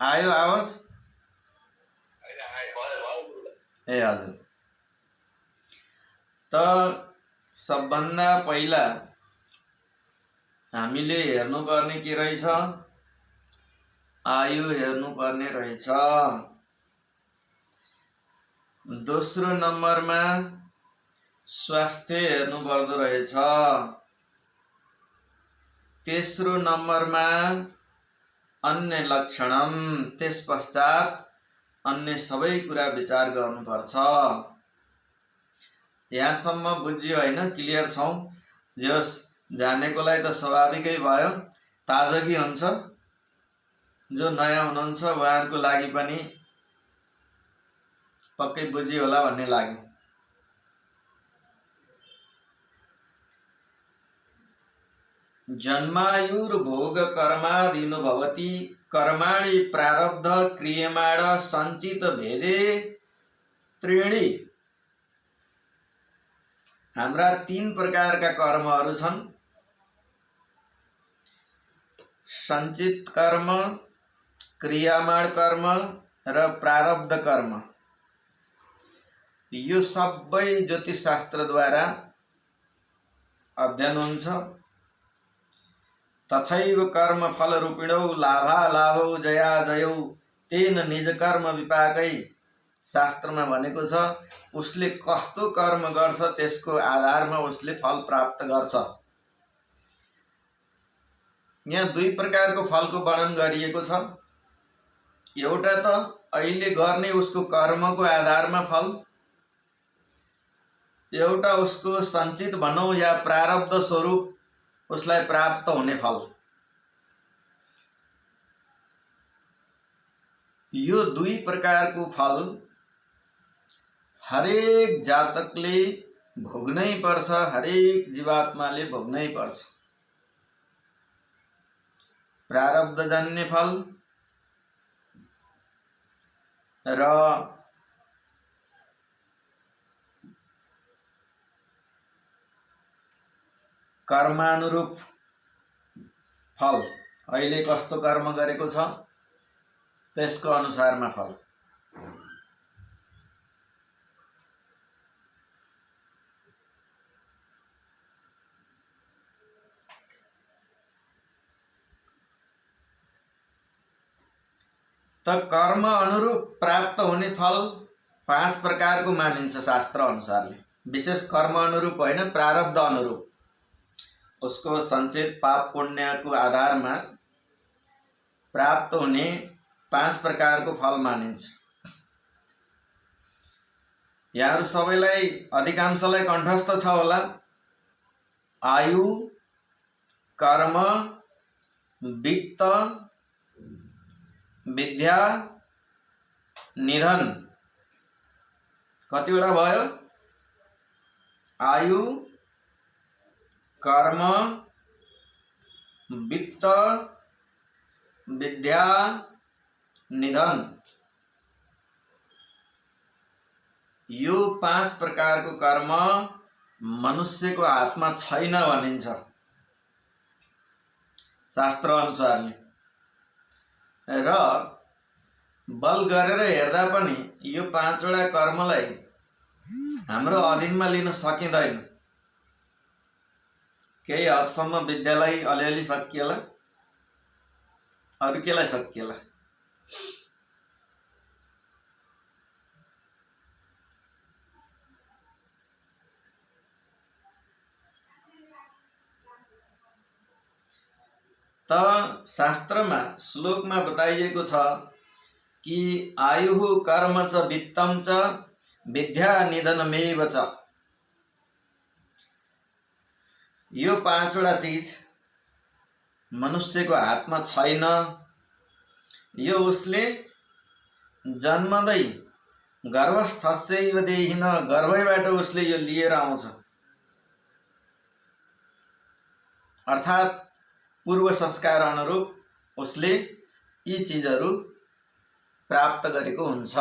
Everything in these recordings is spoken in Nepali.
आयो आवाज? ए हजुर। त सबभन्दा पहिला हामीले हेर्नुपर्ने के रहेछ? आयु हेर्नुपर्ने रहेछ। दोस्रो नम्बरमा स्वास्थ्य हेर्नुपर्दो रहेछ। तेस्रो नम्बरमा अन्य लक्षणम, त्यस पश्चात अन्य सबै कुरा विचार गर्नुपर्छ। यहाँसम्म बुझियो होइन? क्लियर छौँ? जे होस्, जानेकोलाई त स्वाभाविकै भयो, ताजगी हुन्छ। जो नयाँ हुनुहुन्छ उहाँहरूको लागि पनि पक्कै बुझियो होला भन्ने लाग्यो। जन्मायुर्भोग कर्माधीनो भवति कर्माणि प्रारब्ध क्रियमाण सञ्चित भेदे त्रीणि। हाम्रा 3 प्रकारका कर्महरू छन्। सञ्चित कर्म, क्रियामाण कर्म र प्रारब्ध कर्म। यो सबै ज्योतिष शास्त्रद्वारा अध्ययन हुन्छ। तथैव कर्म फल रूपिणौ लाभालाभौ जया जयौ तेन निज कर्म विपाकै। शास्त्रमा भनेको छ उसले कस्तो कर्म गर्छ त्यसको आधारमा उसले फल प्राप्त गर्छ। यहाँ 2 प्रकारको फलको वर्णन गरिएको छ। एउटा त अहिले गर्ने उसको कर्मको आधारमा फल, एउटा उसको सञ्चित भनौँ या प्रारब्ध स्वरूप उसलाई प्राप्त हुने फल। यो 2 प्रकारको फल हरेक जातकले भोग्नै पर्छ, हरेक जीवात्माले भोग्नै पर्छ। प्रारब्धजन्य फल र कर्मानुरूप फल। अहिले कस्तो कर्म गरेको छ त्यसको अनुसारमा फल। त कर्म अनुरूप प्राप्त हुने फल 5 प्रकारको मानिन्छ शास्त्र अनुसारले। विशेष कर्म अनुरूप होइन, प्रारब्ध अनुरूप। उसको सञ्चित पाप पुण्यको आधारमा प्राप्त हुने 5 प्रकारको फल मानिन्छ। यहाँहरू सबैलाई, अधिकांशलाई कण्ठस्थ छ होला। आयु, कर्म, वित्त, विद्या, निधन। कतिवटा भयो? आयु, कर्म, वित्त, विद्या, निधन। यो 5 प्रकारको कर्म मनुष्यको हातमा छैन भनिन्छ शास्त्र अनुसारले। र बल गरेर हेर्दा पनि यो 5 वटा कर्मलाई हाम्रो अधीनमा लिन सकिँदैन। केही हदसम्म विद्यालाई अलिअलि सकिएला, अरू केलाई सकिएला? त शास्त्रमा श्लोकमा बताइएको छ कि आयुः कर्म च वित्तम च विद्या निधनमेव च। यो 5 वटा चीज मनुष्यको हातमा छैन। यो उसले जन्मदै गर्भस्थस्यैव देहिन, गर्भैबाट उसले यो लिएर आउँछ। अर्थात् पूर्व संस्कार अनुरूप उसले यी चीजहरू प्राप्त गरेको हुन्छ।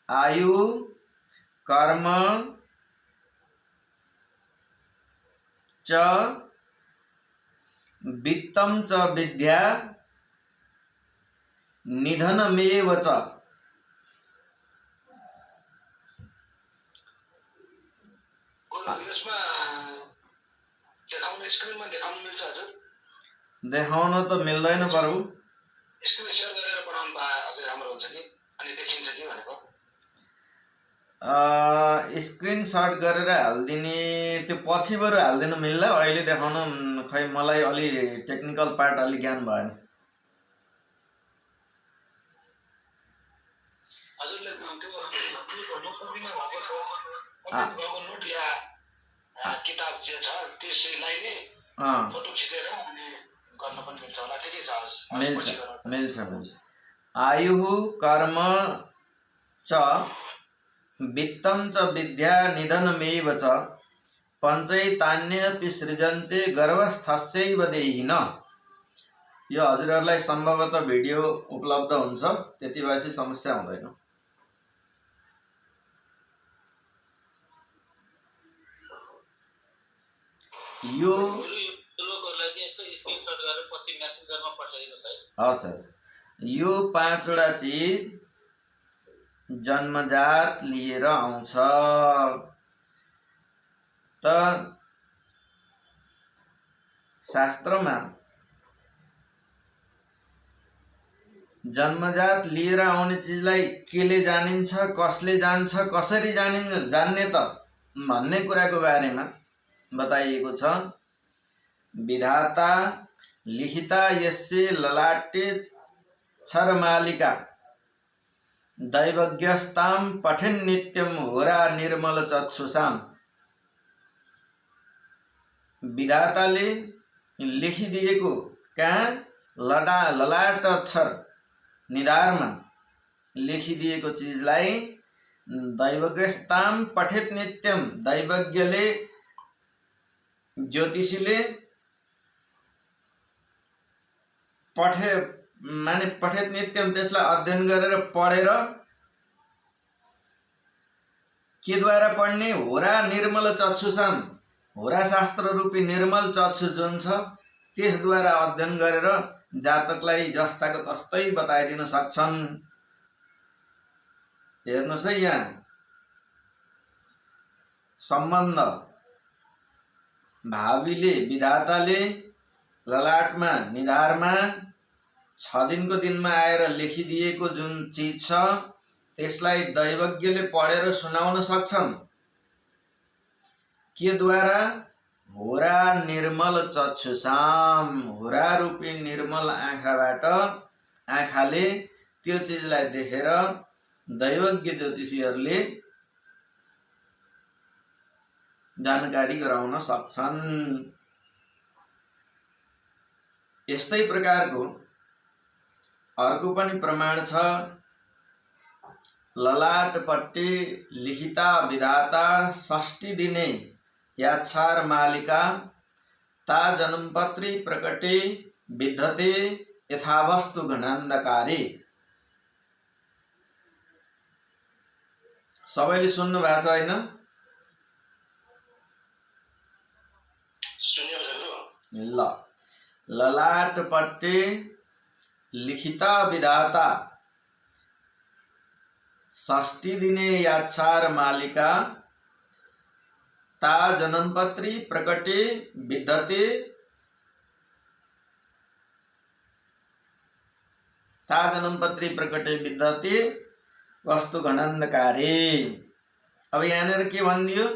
आयु, कर्म, च वित्तं च विद्या निधनमेव च। देखाउन त मिल्दैन प्रभु। स्क्रिनसट गरेर हालिदिने त्यो पछि बरु हालिदिनु मिल्ला, अहिले देखाउन खै मलाई अलि टेक्निकल पार्ट अलि ज्ञान भएन। किताब जे छ त्यसैलाई नै फोटो खिचेर अनि गर्न पनि मिल्छ होला, त्यति छ। मिल्छ। आयुः कर्म च वित्तं च विद्या निधनमेव च पञ्चैतान्यपि सृजन्ते गर्भस्थस्यैव देहिन। यो हजुरहरूलाई सम्भवतः भिडियो उपलब्ध हुन्छ, त्यति भएपछि समस्या हुँदैन। यो हस्, यो 5 वटा चिज जन्मजात लिएर आउँछ। त शास्त्रमा जन्मजात लिएर आउने चिजलाई केले जानिन्छ, कसले जान्छ, कसरी जान्ने त भन्ने कुराको बारेमा बताइएको छ। विधाता लिखिता यस्य ललाटे क्षरमालिका दैवज्ञस्तां पठेन् नित्यं होरा निर्मल चक्षुषाम। विधाताले लेखिदिएको कहाँ ललाट अक्षर निधारमा लेखिदिएको चिजलाई दैवज्ञस्तां पठेत् नित्यम, दैवज्ञले ज्योतिषीले पठेत नित्यम, त्यसलाई अध्ययन गरेर पढेर केद्वारा पढ्ने? होरा निर्मल चक्षुषाम, होरा शास्त्र रूपी निर्मल चक्षु जुन छ त्यसद्वारा अध्ययन गरेर जातकलाई जस्ताको तस्तै बताइदिन सक्छन्। हेर्नुहोस् है, यहाँ सम्बन्ध भावीले विधाताले ललाटमा निधारमा 6 दिनको दिनमा आएर लेखिदिएको जुन चिज छ त्यसलाई दैवज्ञले पढेर सुनाउन सक्छन्। के द्वारा? होरा निर्मल चक्षुषाम, होरा रूपी निर्मल आँखाबाट, आँखाले त्यो चिजलाई देखेर दैवज्ञ ज्योतिषीहरूले जानकारी गराउन सक्छन्। यस्तै प्रकारको अर्को पनि प्रमाण छ। ललाटपट्टि लिखिता विधाता 6 दिने याच्छार मालिका ता जन्मपत्री प्रकटे विद्धते यथावस्तु घनान्धकारी। सबैले सुन्नु भएको छ हैन? ल, ललाटपट्टि लिखिता विधाता 6 दिने याच्छार मालिका ता जन्मपत्री प्रकटे विद्धते, ता जन्मपत्री प्रकटे विद्धते वस्तु घनान्धकारी। अब यहाँनिर के भनिदियो?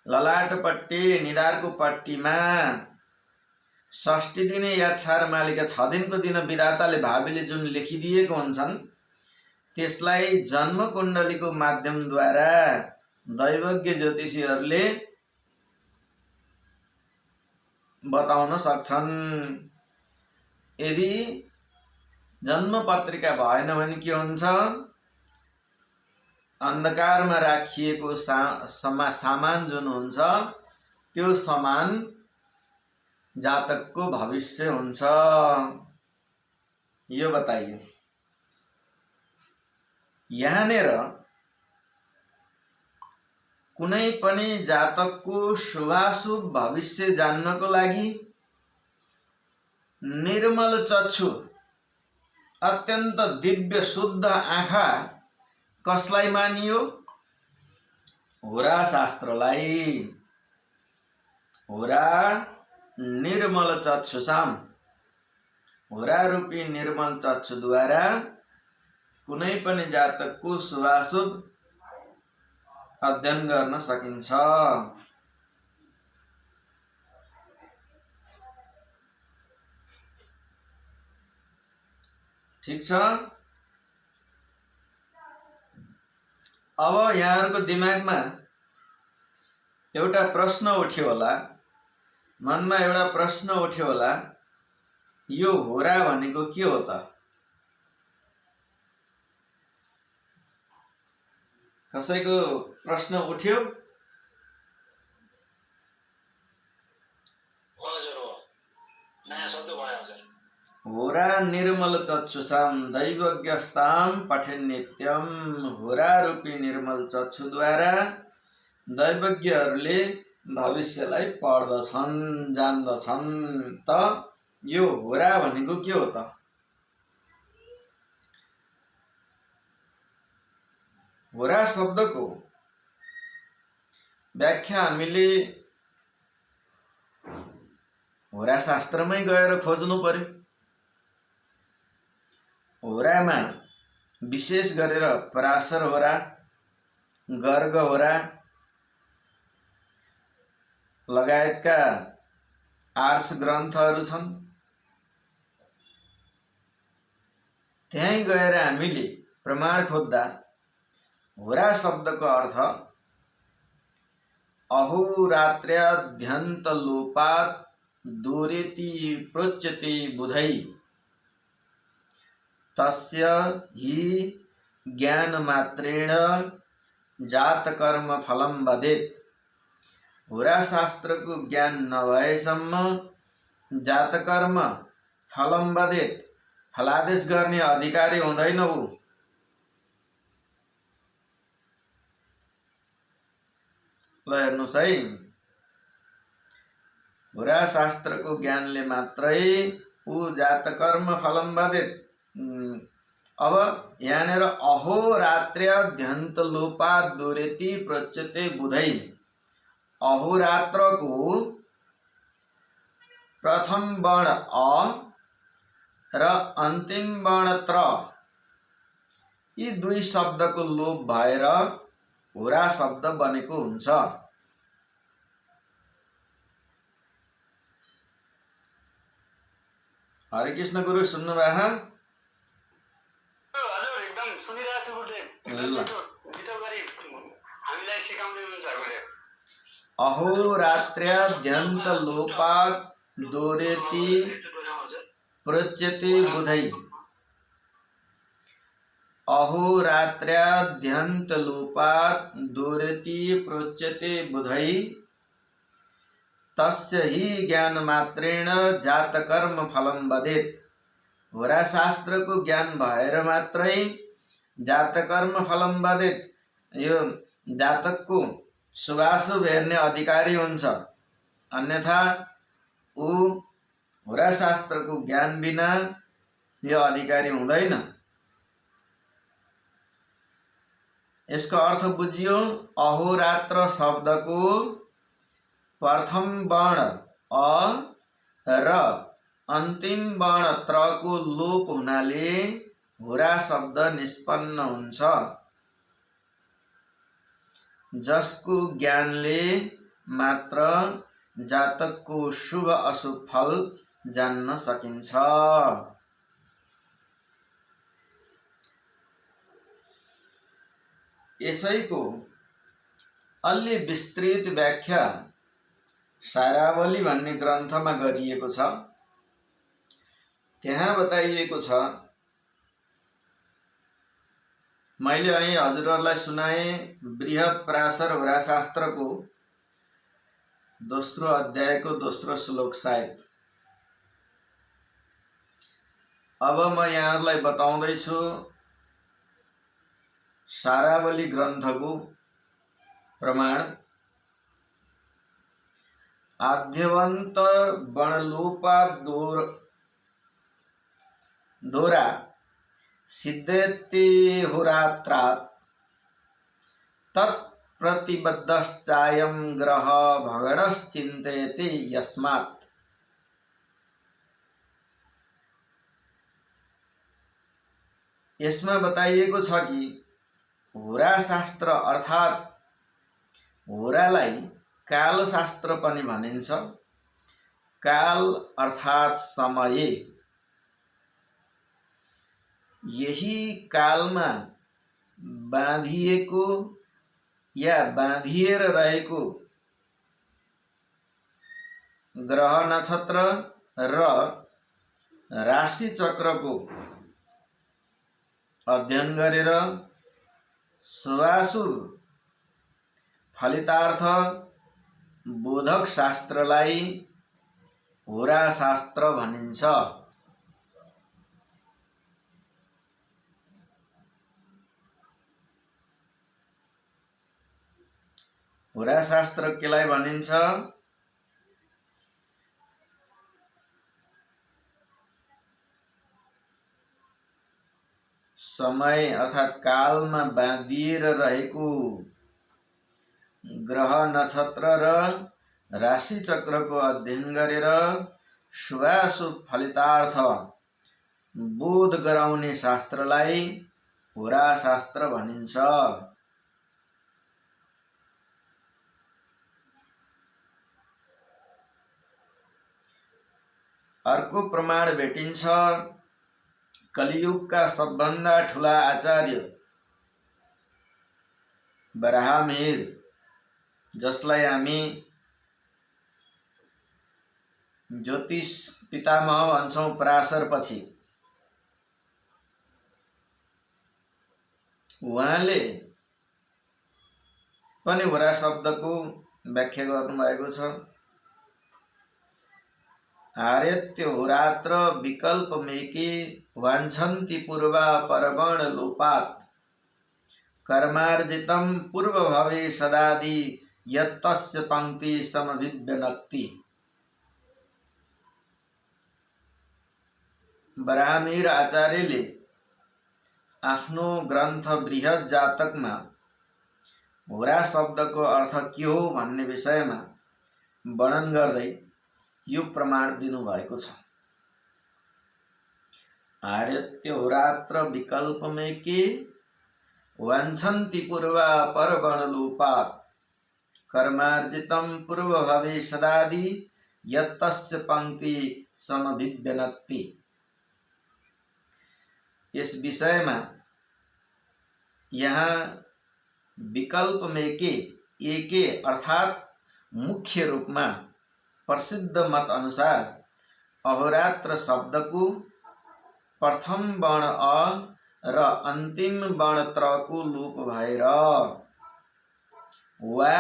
ललाटपट्टि निधारको पट्टीमा 6 दिने याच्छार मालिका 6 दिनको दिन विधाताले भावीले जुन लेखिदिएको हुन्छन् त्यसलाई जन्म कुण्डलीको माध्यमद्वारा दैवज्ञ ज्योतिषीहरूले बताउन सक्छन्। यदि जन्म पत्रिका भएन भने के हुन्छ? अन्धकारमा राखिएको सामान जुन हुन्छ त्यो सामान जातकको भविष्य हुन्छ। यो बताइयो। यहाँनिर कुनै पनि जातकको शुभाशुभ भविष्य जान्नको लागि निर्मल चक्षु अत्यन्त दिव्य शुद्ध आँखा कसलाई मानियो? होरा शास्त्रलाई। होरा निर्मल चक्षुसाम, होरा रूपी निर्मल चक्षुद्वारा कुनै पनि जातकको शुभाशुभ अध्ययन गर्न सकिन्छ। ठीक छ। अब यहाँहरुको दिमागमा एउटा प्रश्न उठ्यो होला, मनमा एउटा प्रश्न उठ्यो होला, यो होरा भनेको के हो त? कसैको प्रश्न उठ्यो? होरा निर्मल चक्षुषाम दैवज्ञस्ताम पठेन नित्यम। होरा रूपी निर्मल चक्षुद्वारा दैवज्ञहरूले भविष्यलाई पढ्दछन्, जान्दछन्। त यो होरा भनेको के हो त? होरा शब्दको व्याख्या हामीले होरा शास्त्रमै गएर खोज्नु पर्यो। होरामा विशेष गरेर पराशर होरा, गर्ग होरा लगायतका आर्ष ग्रन्थहरू छन्। त्यहीँ गएर हामीले प्रमाण खोज्दा होरा शब्दको अर्थ अहोरात्र्याद्यन्त लोपात् दूरेति प्रोच्यते बुधै तस्य हि ज्ञान मात्रेण जात कर्म फलम वदेत। होरा शास्त्रको ज्ञान नभएसम्म जात कर्म फलम वदेत, फलादेश गर्ने अधिकारी हुँदैन ऊ। ल हेर्नुस् है, होरा शास्त्रको ज्ञानले मात्रै ऊ जात कर्म फलम वदेत। अब यहाँनिर अहोरात्र्याद्यन्त लोपात् दूरेति प्रोच्यते बुधै, अहोरात्रको प्रथम वर्ण अ र अन्तिम वर्ण त्र, यी दुई शब्दको लोप भएर होरा शब्द बनेको हुन्छ। हरे कृष्ण गुरु सुन्नुभयो? अहोरात्र्याद्यन्त लोपात् दूरेति प्रोच्यते बुधै, अहोरात्र्याद्यन्त लोपात् दूरेति प्रोच्यते बुधै तस्य हि ज्ञान मात्रेण जात कर्म फलम वदेत। होरा शास्त्रको ज्ञान भएर मात्रै जात कर्म फलम वदेत, यो जातकको शुभाशुभ हेर्ने अधिकारी हुन्छ। अन्यथा ऊ होरा शास्त्रको ज्ञान बिना यो अधिकारी हुँदैन। यसको अर्थ बुझियो? अहोरात्र शब्दको प्रथम वर्ण अ र अन्तिम वर्ण त्र को लोप हुनाले होरा शब्द निष्पन्न हुन्छ, जसको ज्ञानले मात्र जातकको शुभ अशुभ फल जान्न सकिन्छ। यसैको अलि विस्तृत व्याख्या सारावली भन्ने ग्रन्थमा गरिएको छ। त्यहाँ बताइएको छ, मैले અહીં हजुरहरूलाई सुनाए बृहत पराशर होरा शास्त्रको दोस्रो अध्यायको दोस्रो श्लोक सायद। अब म यहाँहरूलाई बताउँदैछु सारावली ग्रन्थको प्रमाण आद्यवंत बणलोपा दोरा सिद्धेति होरात्रात् तत्प्रतिबद्धश्चायं ग्रह भगणश्चिन्तयति यस्मात्। यसमा बताइएको छ कि होरा शास्त्र अर्थात् होरालाई काल शास्त्र पनि भनिन्छ। काल अर्थात् समय। यही कालमा बाँधिएको या बाँधिएर रहेको ग्रह नक्षत्र र राशि चक्रको अध्ययन गरेर शुभाशुभ फलितार्थ बोधक शास्त्रलाई होरा शास्त्र भनिन्छ। होरा शास्त्र केलाई भनिन्छ? समय अर्थात् कालमा बाँधिएर रहेको ग्रह नक्षत्र र राशि चक्रको अध्ययन गरेर शुभाशुभ फलितार्थ बोध गराउने शास्त्रलाई होरा शास्त्र भनिन्छ। अर्को प्रमाण भेटिन्छ कलियुगका सबभन्दा ठुला आचार्य बराहमिहिर, जसलाई हामी ज्योतिष पितामह भन्छौं पराशरपछि। उहाँले पनि होरा शब्दको व्याख्या गर्नुभएको छ। आर्यत्य होरात्र विकल्पमेके वाञ्छन्ति पूर्वा परगण लोपात् कर्मार्जितं पूर्वभवे सदादि यत्तस्य पंक्ति समभिव्यनक्ति। बराहमिहिर आचार्यले आफ्नो ग्रन्थ बृहत जातकमा होरा शब्दको अर्थ के हो भन्ने विषयमा वर्णन गर्दै यो प्रमाण दिनुभएको छ। आर्यत्य होरात्र विकल्पमेके वाञ्छन्ति पूर्वा परगणलोपात् कर्मार्जितं पूर्वभवे सदादि यत्तस्य पंक्ति समभिव्यनक्ति। इस विषयमा यहाँ विकल्पमेके एके अर्थात् मुख्य रूपमा प्रसिद्ध मत अनुसार अहोरात्र शब्दको प्रथम वर्ण अ र अन्तिम वर्ण त्र को लोप भएर वा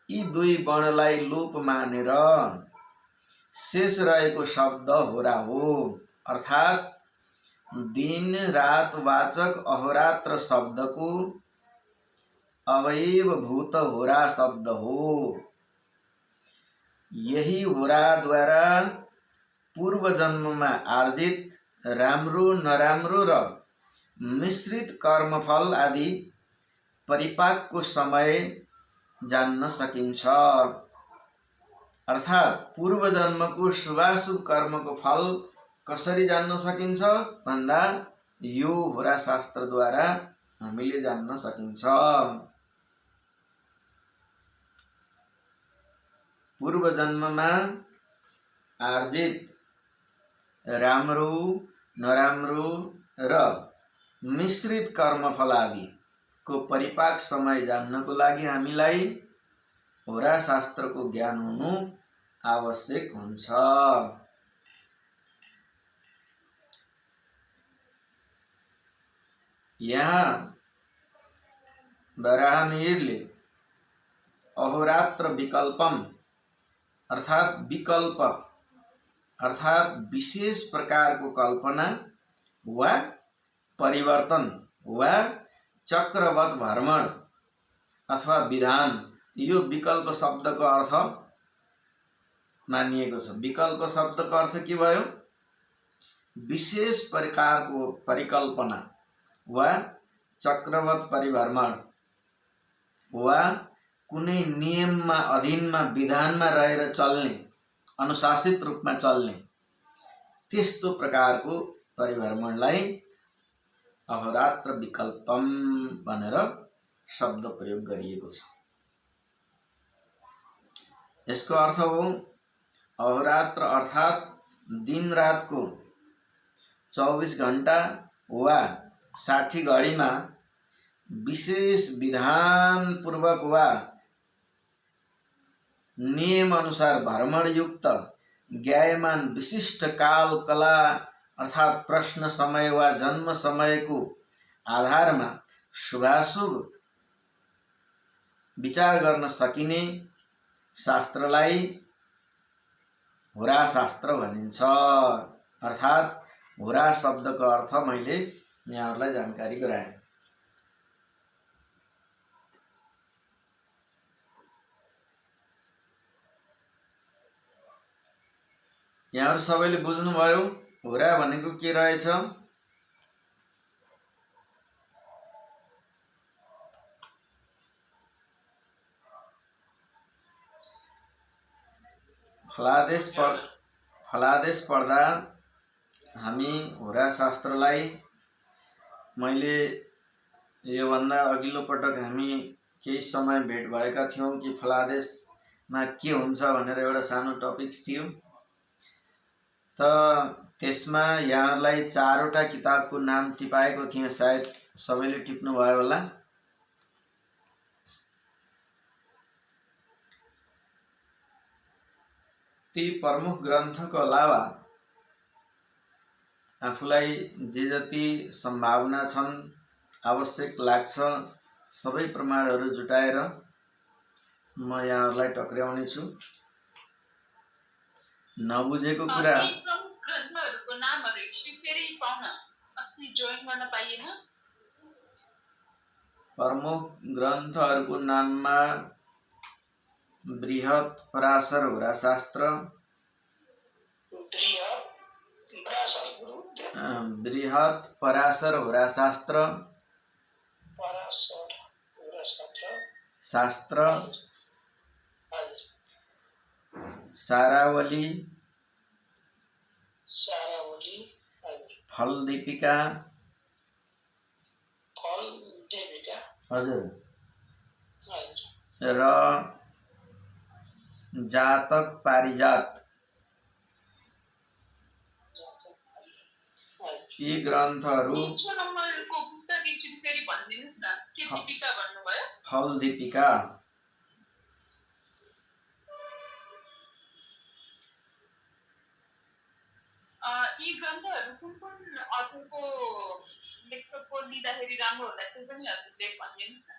यी दुई वर्णलाई लोप मानेर शेष रहेको शब्द होरा हो। अर्थात् दिन रात वाचक अहोरात्र शब्दको अवयवभूत होरा शब्द हो। यही होराद्वारा पूर्व जन्ममा आर्जित राम्रो नराम्रो र मिश्रित कर्मफल आदि परिपाकको समय जान्न सकिन्छ। अर्थात् पूर्व जन्मको शुभाशुभ कर्मको फल कसरी जान्न सकिन्छ भन्दा यो होरा शास्त्रद्वारा हामीले जान्न सकिन्छ। पूर्व जन्ममा आर्जित राम्रो नराम्रो र मिश्रित कर्मफल आदि को परिपाक समय जान्नको लागि हामीलाई होरा शास्त्रको ज्ञान हुनु आवश्यक हुन्छ। यहाँ बराहमिहिरले अहोरात्र विकल्पम अर्थात् विकल्प अर्थात् विशेष प्रकारको कल्पना वा परिवर्तन वा चक्रवत भ्रमण अथवा विधान, यो विकल्प शब्दको अर्थ मानिएको छ। विकल्प शब्दको अर्थ के भयो? विशेष प्रकारको परिकल्पना वा चक्रवत परिभ्रमण वा कुनै नियममा अधीनमा विधानमा रहेर चल्ने, अनुशासित रूपमा चल्ने त्यस्तो प्रकारको परिभ्रमणलाई अहोरात्र विकल्पम भनेर शब्द प्रयोग गरिएको छ। यसको अर्थ हो अहोरात्र अर्थात् दिन रातको 24 घण्टा वा 60 घडीमा विशेष विधानपूर्वक वा नियम अनुसार भ्रमणयुक्त ज्ञायमान विशिष्ट काल कला अर्थात् प्रश्न समय वा जन्म समयको आधारमा शुभाशुभ विचार गर्न सकिने शास्त्रलाई होराशास्त्र भनिन्छ। अर्थात् होरा शब्दको अर्थ मैले यहाँहरूलाई जानकारी गराएँ। यहाँहरू सबैले बुझ्नुभयो होरा भनेको के रहेछ? फलादेश पढ्दा हामी होरा शास्त्रलाई, मैले योभन्दा अघिल्लो पटक हामी केही समय भेट भएका थियौँ कि फलादेशमा के हुन्छ भनेर एउटा सानो टपिक्स थियो। त त्यसमा यहाँहरूलाई 4वटा किताबको नाम टिपाएको थिएँ, सायद सबैले टिप्नु भयो होला। ती प्रमुख ग्रन्थको अलावा आफूलाई जे जति सम्भावना छन्, आवश्यक लाग्छ, सबै प्रमाणहरू जुटाएर म यहाँहरूलाई टक्र्याउने छु। नबुझेको कुरा प्रमुख ग्रन्थहरूको नाममा बृहत पराशर होराशास्त्र, बृहत पराशर होराशास्त्र शास्त्र, सारावली, फलदीपिका, हजुर, र जातक पारिजात, यी ग्रन्थहरू फलदीपिका, यी ग्रन्थहरू कुन अथरको लेखकको लिँदाखेरि राम्रो होला त्यो पनि हजुरले भनिदिनुस् न।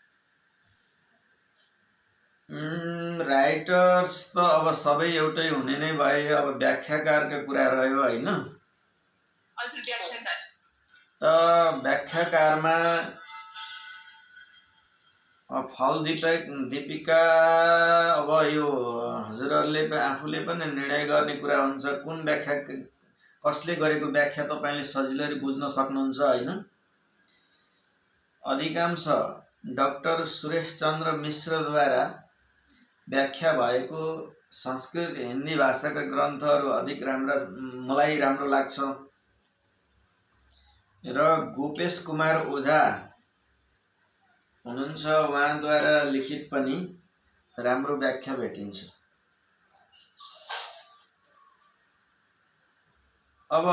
राइटर्स त अब सबै एउटै हुने नै भए, अब व्याख्याकारका कुरा रह्यो हैन। हजुर, व्याख्याकार त व्याख्याकारमा फलदीपिका अब यो हजुरहरूले आफूले पनि निर्णय गर्ने कुरा हुन्छ कुन व्याख्या कसले गरेको व्याख्या तपाईले सजिलै बुझ्न सक्नुहुन्छ हैन। अधिकांश डाक्टर सुरेशचन्द्र मिश्रद्वारा व्याख्या भएको संस्कृत हिन्दी भाषाका ग्रन्थहरू अधिक राम्रा, मलाई राम्रो लाग्छ। र गोपेश कुमार ओझा हुनुहुन्छ, उहाँद्वारा लिखित पनि राम्रो व्याख्या भेटिन्छ। अब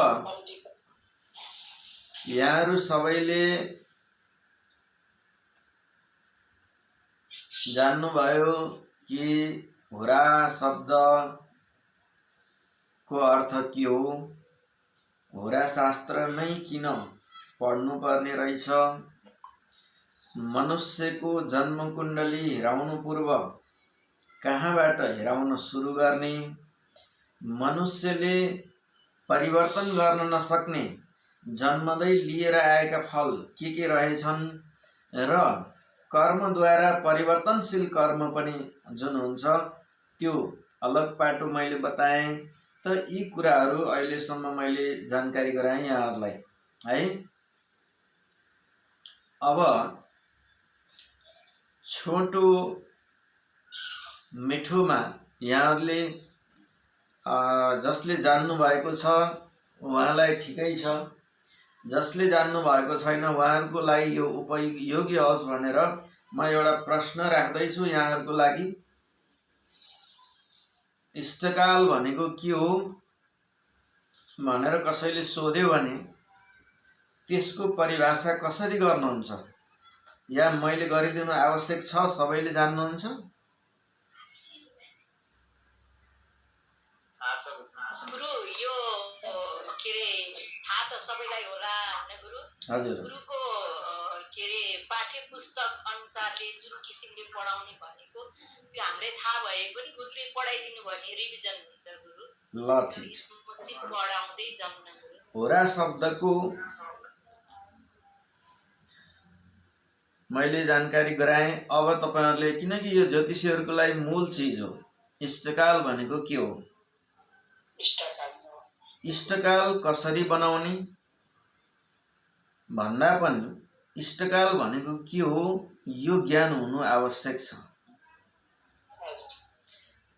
यहाँहरू सबैले जान्नुभयो कि होरा शब्दको अर्थ के हो, होरा शास्त्र नै किन पढ्नुपर्ने रहेछ, मनुष्यको जन्म कुण्डली हेराउनु पूर्व कहाँबाट हेराउन सुरु गर्ने, मनुष्यले परिवर्तन गर्न नसक्ने जन्मदै लिएर आएका फल के रहेछन् र कर्मद्वारा परिवर्तनशील कर्म पनि जुन हुन्छ त्यो अलग पाटो मैले बताएँ। त यी कुराहरू अहिलेसम्म मैले जानकारी गराएँ यहाँहरूलाई है। अब छोटो मिठोमा यहाँहरूले जसले जान्नु भएको छ उहाँलाई ठिकै छ, जसले जान्नु भएको छैन उहाँहरूको लागि यो उपयोगी होस् भनेर म एउटा प्रश्न राख्दैछु यहाँहरूको लागि। इष्टकाल भनेको के हो भनेर कसैले सोध्यो भने त्यसको परिभाषा कसरी गर्नुहुन्छ, या मैले गरिदिनु आवश्यक छ? सबैले जान्नुहुन्छ? गुरु यो के रे थाहा त सबैलाई होला हैन गुरु? हजुर। गुरुको के रे पाठ्य पुस्तक अनुसारले जुन किसिमले पढाउने भनेको त्यो हामीलाई थाहा भए पनि गुरुले पढाइदिनु भने रिभिजन हुन्छ गुरु। ल ठीक स्मृति पढाउँदै जाउँ न गुरु। होरा शब्दको मैले जानकारी गराएँ। अब तपाईहरुले, किनकि यो ज्योतिषीहरूको लागि मूल चीज हो, इष्टकाल भनेको के हो, इष्टकाल कसरी बनाउने भन्दा पनि इष्टकाल भनेको के हो यो ज्ञान हुनु आवश्यक छ।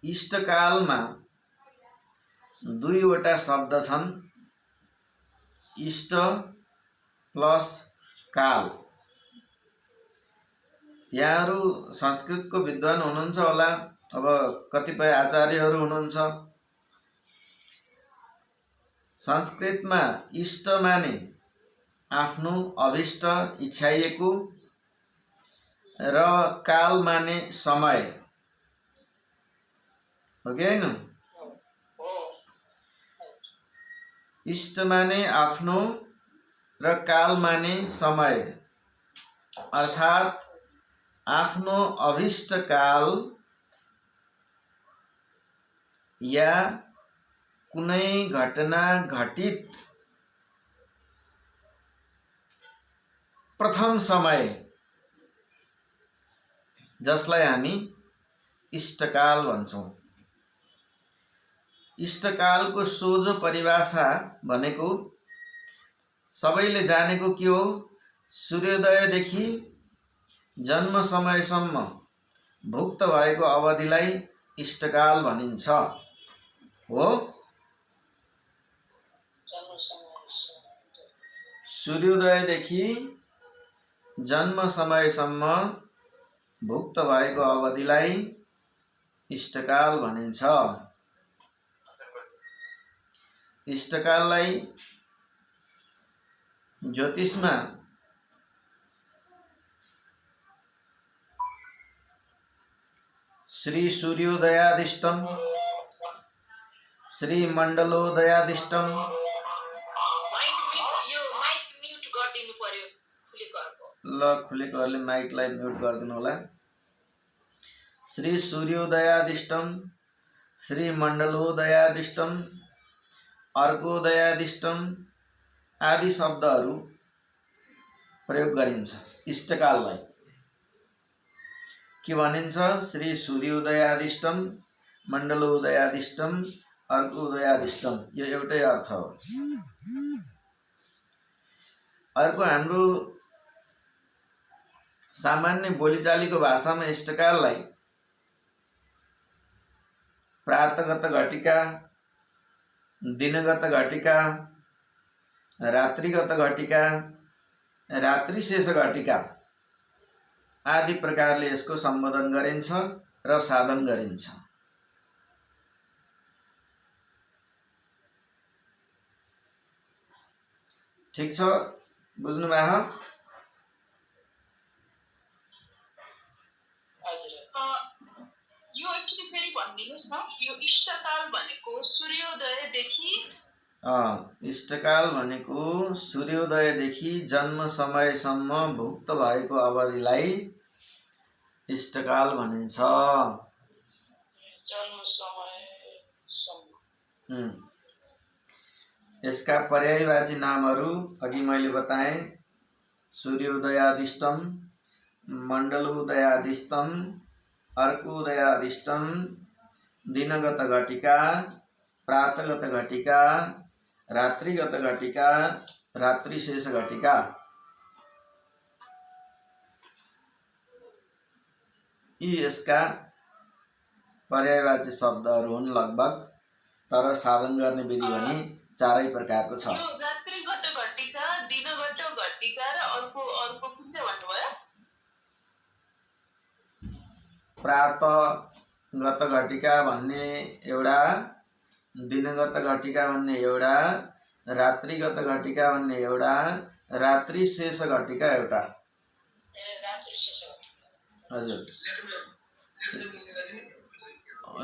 इष्टकालमा दुईवटा शब्द छन्, इष्ट प्लस काल। यहाँहरू संस्कृतको विद्वान हुनुहुन्छ होला, अब कतिपय आचार्यहरू हुनुहुन्छ। संस्कृतमा इष्ट माने आफ्नो अभिष्ट इच्छाइएको र काल माने समय हो कि हैन? इष्ट माने आफ्नो र काल माने समय, अर्थात आफ्नो अभिष्ट काल या कुनै घटना घटित प्रथम समय जसलाई हामी इष्टकाल भन्छौं। इष्टकालको सोझो परिभाषा भनेको सबैले जानेको के हो, सूर्योदयदेखि जन्म समयसम्म भुक्त भएको अवधिलाई इष्टकाल भनिन्छ हो। सूर्योदयदेखि जन्म समयसम्म भुक्त भएको अवधिलाई इष्टकाल भनिन्छ। इष्टकाललाई ज्योतिषमा श्री सूर्योदयादिष्टम, श्री मण्डलोदयादिष्टम, ल खुलेकोहरूले माइकलाई म्युट गरिदिनु होला। श्री सूर्योदयादिष्टम, श्री मण्डलोदयादिष्टम, अर्कोदयादिष्टम आदि शब्दहरू प्रयोग गरिन्छ। इष्टकाललाई के भनिन्छ? श्री सूर्योदयादिष्टम, मण्डलोदयादिष्टम, अर्कोदयादिष्टम, यो एउटै अर्थ हो। अर्को हाम्रो सामान्य बोलीचालीको भाषामा इष्टकाललाई प्रातगत घटिका, दिनगत घटिका, रात्रिगत घटिका, रात्रिशेष घटिका आदि प्रकारले यसको सम्बोधन गरिन्छ र साधन गरिन्छ। ठीक छ, बुझ्नु भयो? यो एकचोटि फेरि भनिदिनुस् न, यो इष्टकाल भनेको सूर्योदयदेखि इष्टकाल भनेको सूर्योदयदेखि जन्म समयसम्म भुक्त भएको अवधिलाई इष्टकाल भनिन्छ। जन्म समयसम्म। यसका पर्यायवाची नामहरू अघि मैले बताएँ, सूर्योदयादिष्टम, मण्डलोदयादिष्टम अर्कोदयादिष्टम दिनगत घटिका प्रातगत घटिका रात्रिगत घटिका रात्रिशेष घटिका यी यसका पर्यायवाची शब्दहरू हुन् लगभग। तर साधन गर्ने विधि भने चारै प्रकारको छ। यो रात्रिगत घटिका दिनगत घटिका र अर्को अर्को कुन चाहिँ भन्नुभयो? प्रातगत घटिका भन्ने एउटा, दिनगत घटिका भन्ने एउटा, रात्रिगत घटिका भन्ने एउटा, रात्रि शेष घटिका एउटा। हजुर,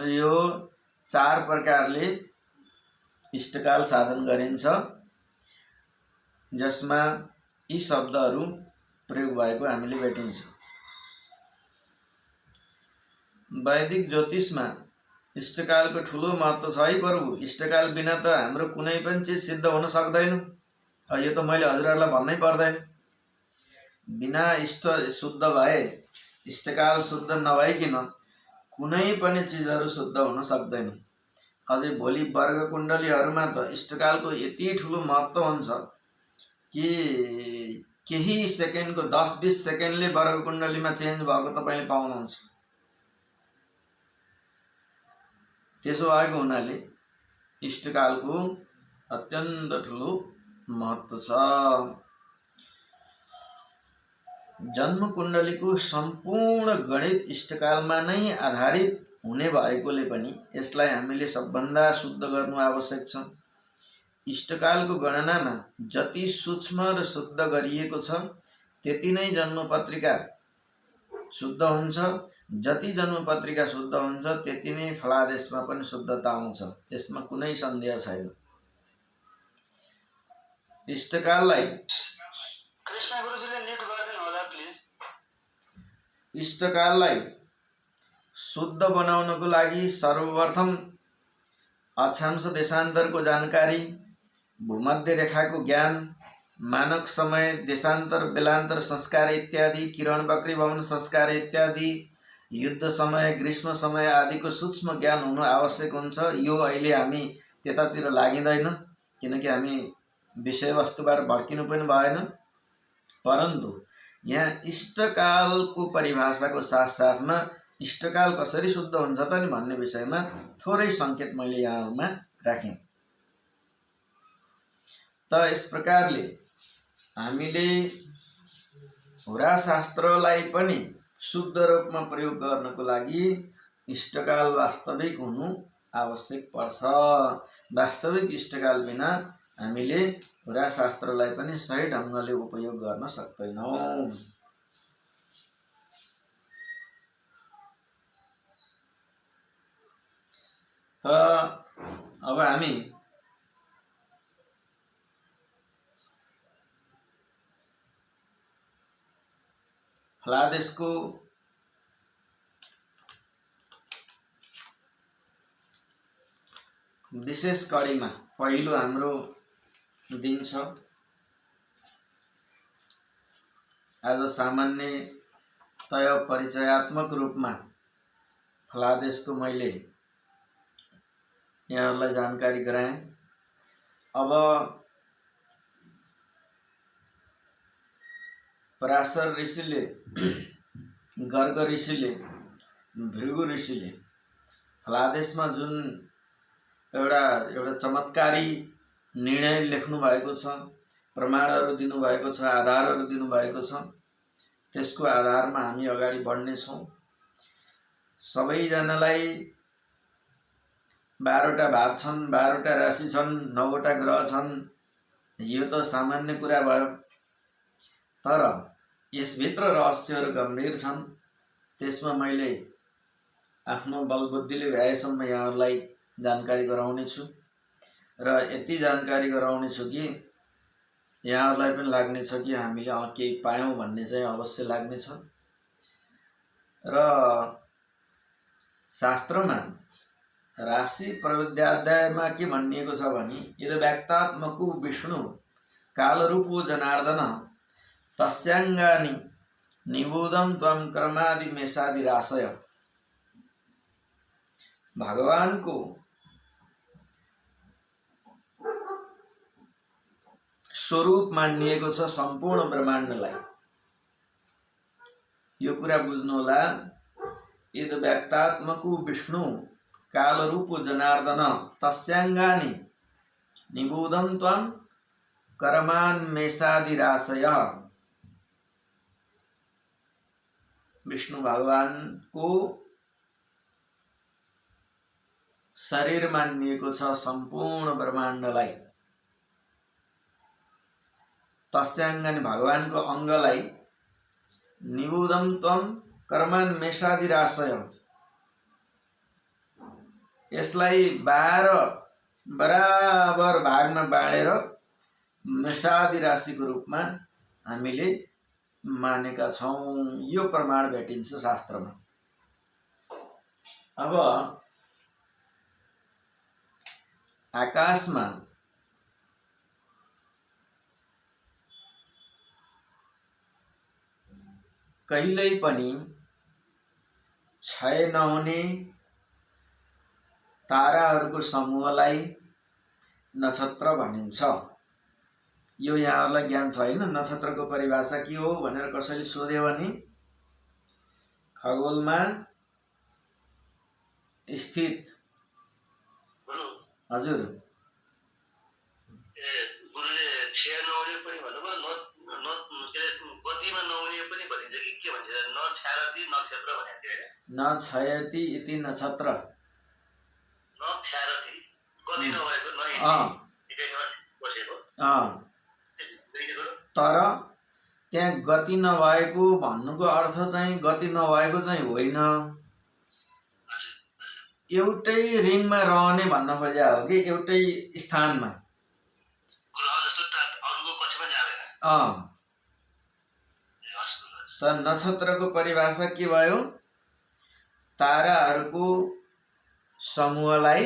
यो चार प्रकारले इष्टकाल साधन गरिन्छ, जसमा यी शब्दहरू प्रयोग भएको हामीले भेटिन्छ। वैदिक ज्योतिषमा इष्टकालको ठुलो महत्त्व छ है प्रभु। इष्टकाल बिना त हाम्रो कुनै पनि चिज सिद्ध हुन सक्दैन। यो त मैले हजुरहरूलाई भन्नै पर्दैन। बिना इष्ट शुद्ध भए, इष्टकाल शुद्ध नभइकन कुनै पनि चिजहरू शुद्ध हुन सक्दैन। अझै भोलि वर्ग कुण्डलीहरूमा त इष्टकालको यति ठुलो महत्त्व हुन्छ कि केही सेकेन्डको 10-20 सेकेन्डले वर्ग कुण्डलीमा चेन्ज भएको तपाईँले पाउनुहुन्छ। त्यसो भएको हुनाले इष्टकालको अत्यन्त ठुलो महत्त्व छ। जन्म कुण्डलीको सम्पूर्ण गणित इष्टकालमा नै आधारित हुने भएकोले पनि यसलाई हामीले सबभन्दा शुद्ध गर्नु आवश्यक छ। इष्टकालको गणनामा जति सूक्ष्म र शुद्ध गरिएको छ त्यति नै जन्मपत्रिका शुद्ध हुन्छ। जति जन्मपत्रिका शुद्ध हुन्छ त्यति नै फलादेशमा पनि शुद्धता आउँछ। यसमा कुनै सन्देह छैन। इष्टकाललाई इष्टकाललाई शुद्ध बनाउनको लागि सर्वप्रथम अक्षांश देशान्तरको जानकारी, भूमध्य रेखाको ज्ञान, मानक समय, देशान्तर बेलान्तर संस्कार इत्यादि, किरण वक्रीभवन संस्कार इत्यादि, युद्ध समय, ग्रीष्म समय आदिको सूक्ष्म ज्ञान हुनु आवश्यक हुन्छ। यो अहिले हामी त्यतातिर लागिँदैन, किनकि हामी विषयवस्तुबाट भड्किनु पनि भएन। परन्तु यहाँ इष्टकालको परिभाषाको साथसाथमा इष्टकाल कसरी शुद्ध हुन्छ त नि भन्ने विषयमा थोरै सङ्केत मैले यहाँमा राखेँ। त यस प्रकारले हामीले होराशास्त्रलाई पनि शुद्ध रूपमा प्रयोग गर्नको लागि इष्टकाल वास्तविक हुनु आवश्यक पर्छ। वास्तविक इष्टकाल बिना हामीले होराशास्त्रलाई पनि सही ढङ्गले उपयोग गर्न सक्दैनौँ। त अब हामी फलादेशको विशेष कडीमा पहिलो हाम्रो दिन छ। आज सामान्यतय परिचयात्मक रूपमा फलादेशको मैले यहाँहरूलाई जानकारी गराएँ। अब पराशर ऋषिले, गर्ग ऋषिले, भृगु ऋषिले फलादेशमा जुन एउटा चमत्कारी निर्णय लेख्नु भएको छ, प्रमाणहरू दिनुभएको छ, आधारहरू दिनुभएको छ, त्यसको आधारमा हामी अगाडि बढ्नेछौँ। सबैजनालाई 12वटा भाव छन्, 12वटा राशि छन्, 9वटा ग्रह छन्। यो त सामान्य कुरा भयो, तर यसभित्र रहस्यहरू गम्भीर छन्। त्यसमा मैले आफ्नो बलबुद्धिले भ्याएसम्म यहाँहरूलाई जानकारी गराउने छु र यति जानकारी गराउने छु कि यहाँहरूलाई पनि लाग्नेछ कि हामीले केही पायौँ भन्ने चाहिँ अवश्य लाग्नेछ। र शास्त्रमा राशि प्रविद्याध्यायमा के भनिएको छ भने यदि व्यक्तात्मको विष्णु कालरूपो जनार्दन तस्यांगानि निबोधम त्वम कर्मादि मेषादि राशय। भगवानको स्वरूप मानिएको छ सम्पूर्ण ब्रह्माण्डलाई। यो कुरा बुझ्नु होला। यद व्यक्तात्मको विष्णु कालरूपो जनार्दन तस्यांगानि निबोधम त्वम कर्मान्मेषादिराशय। विष्णु भगवानको शरीर मानिएको छ सम्पूर्ण ब्रह्माण्डलाई। तस्यांगानि भगवानको अङ्गलाई निबोधम त्वम कर्मान्मेषादिराशय। यसलाई 12 बराबर भागमा बाँडेर मेषादि राशिको रूपमा हामीले मानेका छौं। यो प्रमाण भेटिन्छ शास्त्रमा। अब आकाशमा कहिल्यै पनि क्षय नहुने ताराहरूको समूहलाई नक्षत्र भनिन्छ। यो यहाँहरूलाई ज्ञान छैन। नक्षत्रको परिभाषा के हो भनेर कसैले सोध्यो भने खगोलमा स्थित हजुर न क्षयति इति नक्षत्र। तर त्यहाँ गति नभएको भन्नुको अर्थ चाहिँ गति नभएको चाहिँ होइन, एउटै रिङमा रहने भन्न खोजेको हो कि एउटै स्थानमा। त नक्षत्रको परिभाषा के भयो? ताराहरूको समूहलाई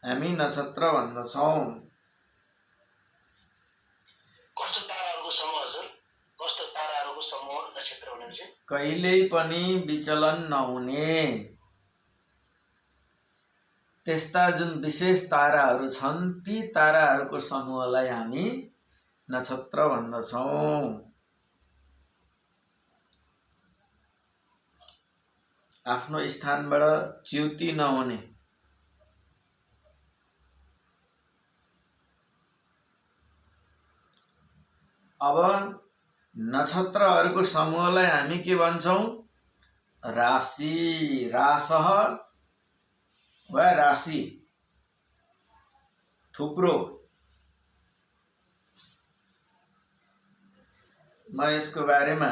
हामी नक्षत्र भन्दछौँ। कस्तो ताराहरूको समूह छ? कस्तो ताराहरूको समूह नक्षत्र भनेपछि कहिल्यै पनि विचलन नहुने त्यस्ता जुन विशेष ताराहरू छन् ती ताराहरूको समूहलाई हामी नक्षत्र भन्दछौँ। आफ्नो स्थानबाट च्युति नहुने। अब नक्षत्रहरूको समूहलाई हामी के भन्छौँ? राशि, रासः वा राशि, थुप्रो। म यसको बारेमा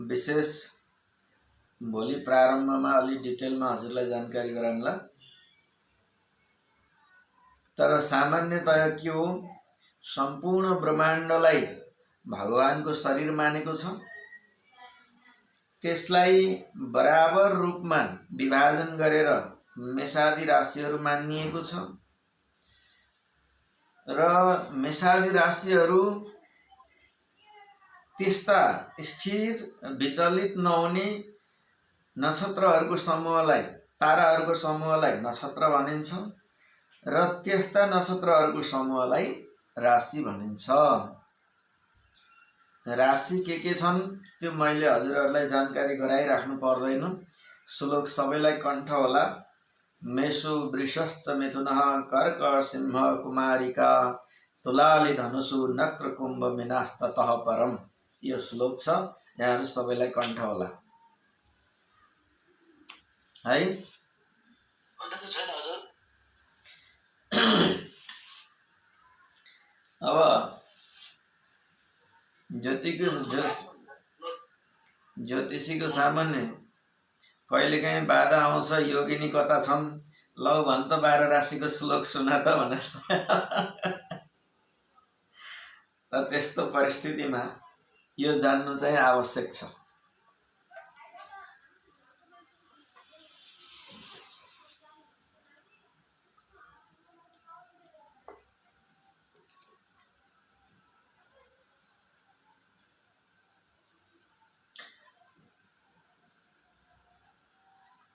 विशेष भोलि प्रारम्भमा अलि डिटेलमा हजुरलाई जानकारी गराउँला। तर सामान्यतया के हो, सम्पूर्ण ब्रह्माण्डलाई भगवानको शरीर मानेको छ। त्यसलाई बराबर रूपमा विभाजन गरेर मेषादि राशिहरू मानिएको छ र मेषादि राशिहरू त्यस्ता स्थिर विचलित नहुने नक्षत्रहरूको समूहलाई, ताराहरूको समूहलाई नक्षत्र भनिन्छ र त्यस्ता नक्षत्रहरूको समूहलाई राशि भनिन्छ। राशि के छन् त्यो मैले हजुरहरूलाई जानकारी गराइराख्नु पर्दैन। श्लोक सबैलाई कण्ठ होला। मेषो वृषश्च मिथुनः कर्क सिंह कुमारिका तुलाली धनुषु नक्र कुम्भ मीनास्ततः परम। यो श्लोक छ, यहाँहरू सबैलाई कण्ठ होला है। अब ज्योतिषीको सामान्य कहिलेकाहीँ बाधा आउँछ, योगिनी कता छन्, लौ भन् त 12 राशिको श्लोक सुना त भनेर। र त्यस्तो परिस्थितिमा यो जान्नु चाहिँ आवश्यक छ।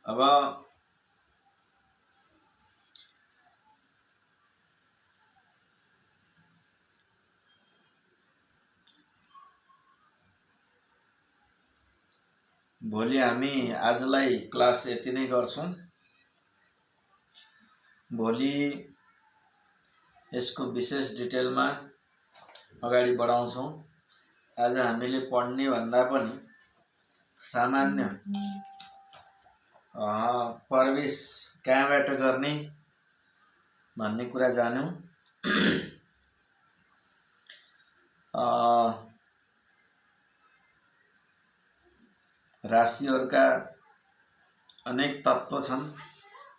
अब भोलि हामी आजलाई क्लास यति नै गर्छौं। भोलि यसको विशेष डिटेलमा अगाडि बढाउँछौं। आज हामीले पढ्ने भन्दा पनि सामान्य प्रवेश कहाँबाट गर्ने भन्ने कुरा जान्यौं। राशिहरूका अनेक तत्त्व छन्,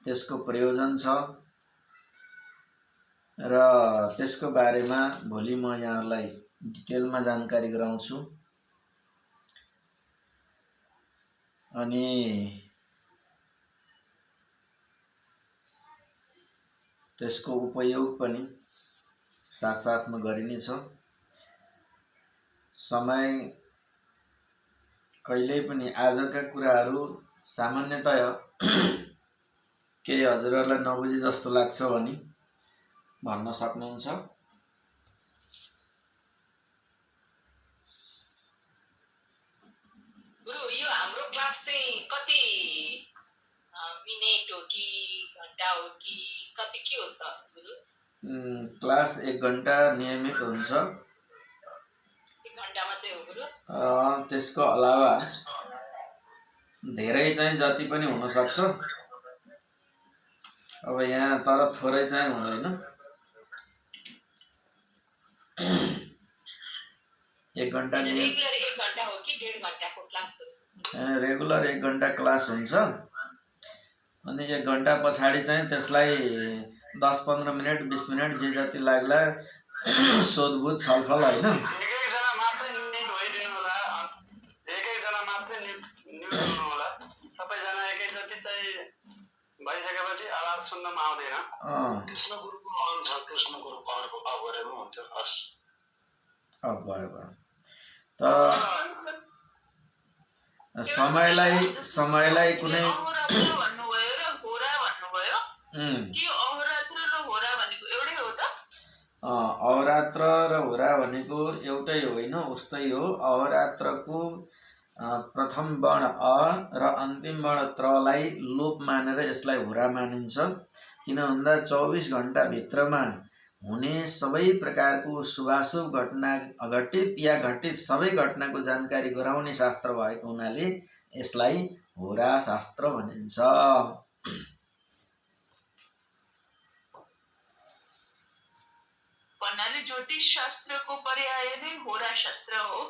त्यसको प्रयोजन छ र त्यसको बारेमा भोलि म यहाँलाई डिटेलमा जानकारी गराउँछु। अनि त्यसको उपयोग पनि साथसाथमा गरिनेछ। समय कहिल्यै पनि आजका कुराहरू सामान्यतया केही हजुरहरूलाई नबुझे जस्तो लाग्छ भने भन्न सक्नुहुन्छ। गुरु यो हाम्रो क्लास चाहिँ कति मिनेट हो कि घण्टा हो कि कति के हो त गुरु? क्लास 1 घण्टा नियमित हुन्छ। 1 घण्टा मात्रै हो गुरु? त्यसको अलावा धेरै चाहिँ जति पनि हुन सक्छ। अब यहाँ तर थोरै चाहिँ हुँदैन। 1 घण्टा रेगुलर 1 घण्टा हो कि 1.5 घण्टाको क्लास हो? रेगुलर 1 घण्टा क्लास हुन्छ। अनि 1 घण्टा पछाडि चाहिँ त्यसलाई 10-15 मिनट 20 मिनट जे जति लाग्ला सोधबुझ छलफल होइन। भइसकेपछि आवाज सुन्नमा आउँदैन। कृष्ण गुरुको अन छ, कृष्ण गुरुको अर्को अगरेमा हुन्थ्यो। हस् अब भयो त समयलाई कुनै भन्नुभयो र होरा भन्नुभयो, के अहोरात्र र होरा भनेको एउटै हो त? अहोरात्र र होरा भनेको एउटै होइन, उस्तै हो। अहोरात्रको प्रथम वर्ण अ र अन्तिम वर्ण त्रलाई लोप मानेर यसलाई होरा मानिन्छ। किन भन्दा 24 घण्टा भित्रमा हुने सबै प्रकारको शुभाशुभ घटना अघटित या घटित सबै घटनाको जानकारी गराउने शास्त्र भएको हुनाले यसलाई होरा शास्त्र भनिन्छ। भन्नाले ज्योतिष शास्त्रको पर्याय नै होरा शास्त्र हो?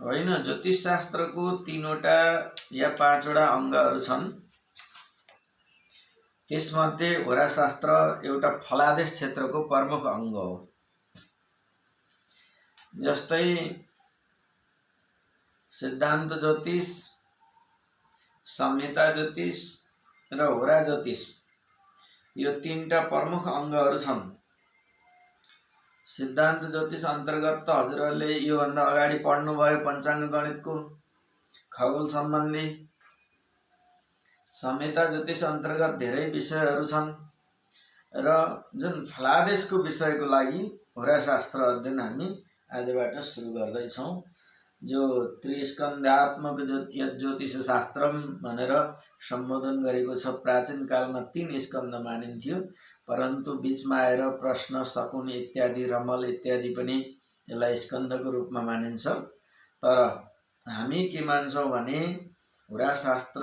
होइन, ज्योतिष शास्त्रको 3वटा या 5वटा अङ्गहरू छन्। त्यसमध्ये होराशास्त्र एउटा फलादेश क्षेत्रको प्रमुख अङ्ग हो। जस्तै सिद्धान्त ज्योतिष, संहिता ज्योतिष र होरा ज्योतिष, यो 3टा प्रमुख अङ्गहरू छन्। सिद्धान्त ज्योतिष अन्तर्गत त हजुरहरूले योभन्दा अगाडि पढ्नुभयो पञ्चाङ्ग गणितको खगोल सम्बन्धी। संहिता ज्योतिष अन्तर्गत धेरै विषयहरू छन् र जुन फलादेशको विषयको लागि होराशास्त्र अध्ययन हामी आजबाट सुरु गर्दैछौँ। जो त्रिस्कन्धात्मक ज्योतिष शास्त्रम भनेर सम्बोधन गरेको छ। प्राचीन कालमा 3 स्कन्ध मानिन्थ्यो, परन्तु बीचमा आएर प्रश्न, शकुन इत्यादि, रमल इत्यादि पनि यसलाई स्कन्धको रूपमा मानिन्छ। तर हामी के मान्छौँ भने होराशास्त्र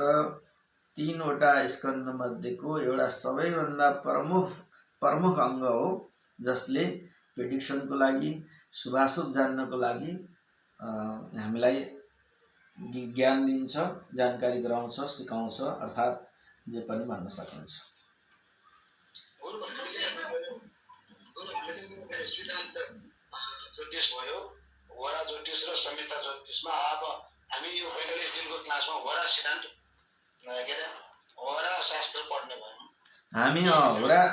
3वटा स्कन्ध मध्येको एउटा सबैभन्दा प्रमुख अङ्ग हो, जसले प्रेडिक्सनको लागि, शुभाशुभ जान्नको लागि हामीलाई ज्ञान दिन्छ, जानकारी गराउँछ, सिकाउँछ, अर्थात् जे पनि भन्न सकिन्छ। ज्योतिष भयो, होरा ज्योतिष र संहिता ज्योतिषमा अब हामी यो 45 दिनको क्लासमा होरा सिद्धान्त होरा शास्त्र पढ्ने भयौँ। हामी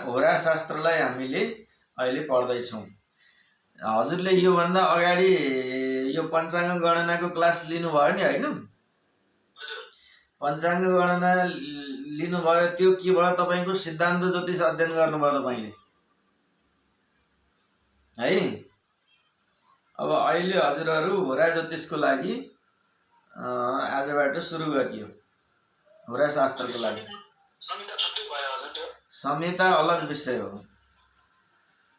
होरा शास्त्रलाई हामीले अहिले पढ्दैछौँ। हजुरले योभन्दा अगाडि यो पञ्चाङ्ग गणनाको क्लास लिनुभयो नि, होइन? पञ्चाङ्ग गणना लिनुभयो त्यो के भयो तपाईँको सिद्धान्त ज्योतिष अध्ययन गर्नुभयो तपाईँले है। अब अहिले हजुरहरू होरा ज्योतिषको लागि आजबाट सुरु गरियो होरा शास्त्रको लागि। संहिता छुट्टै भयो हजुर त्यो संहिता अलग विषय हो।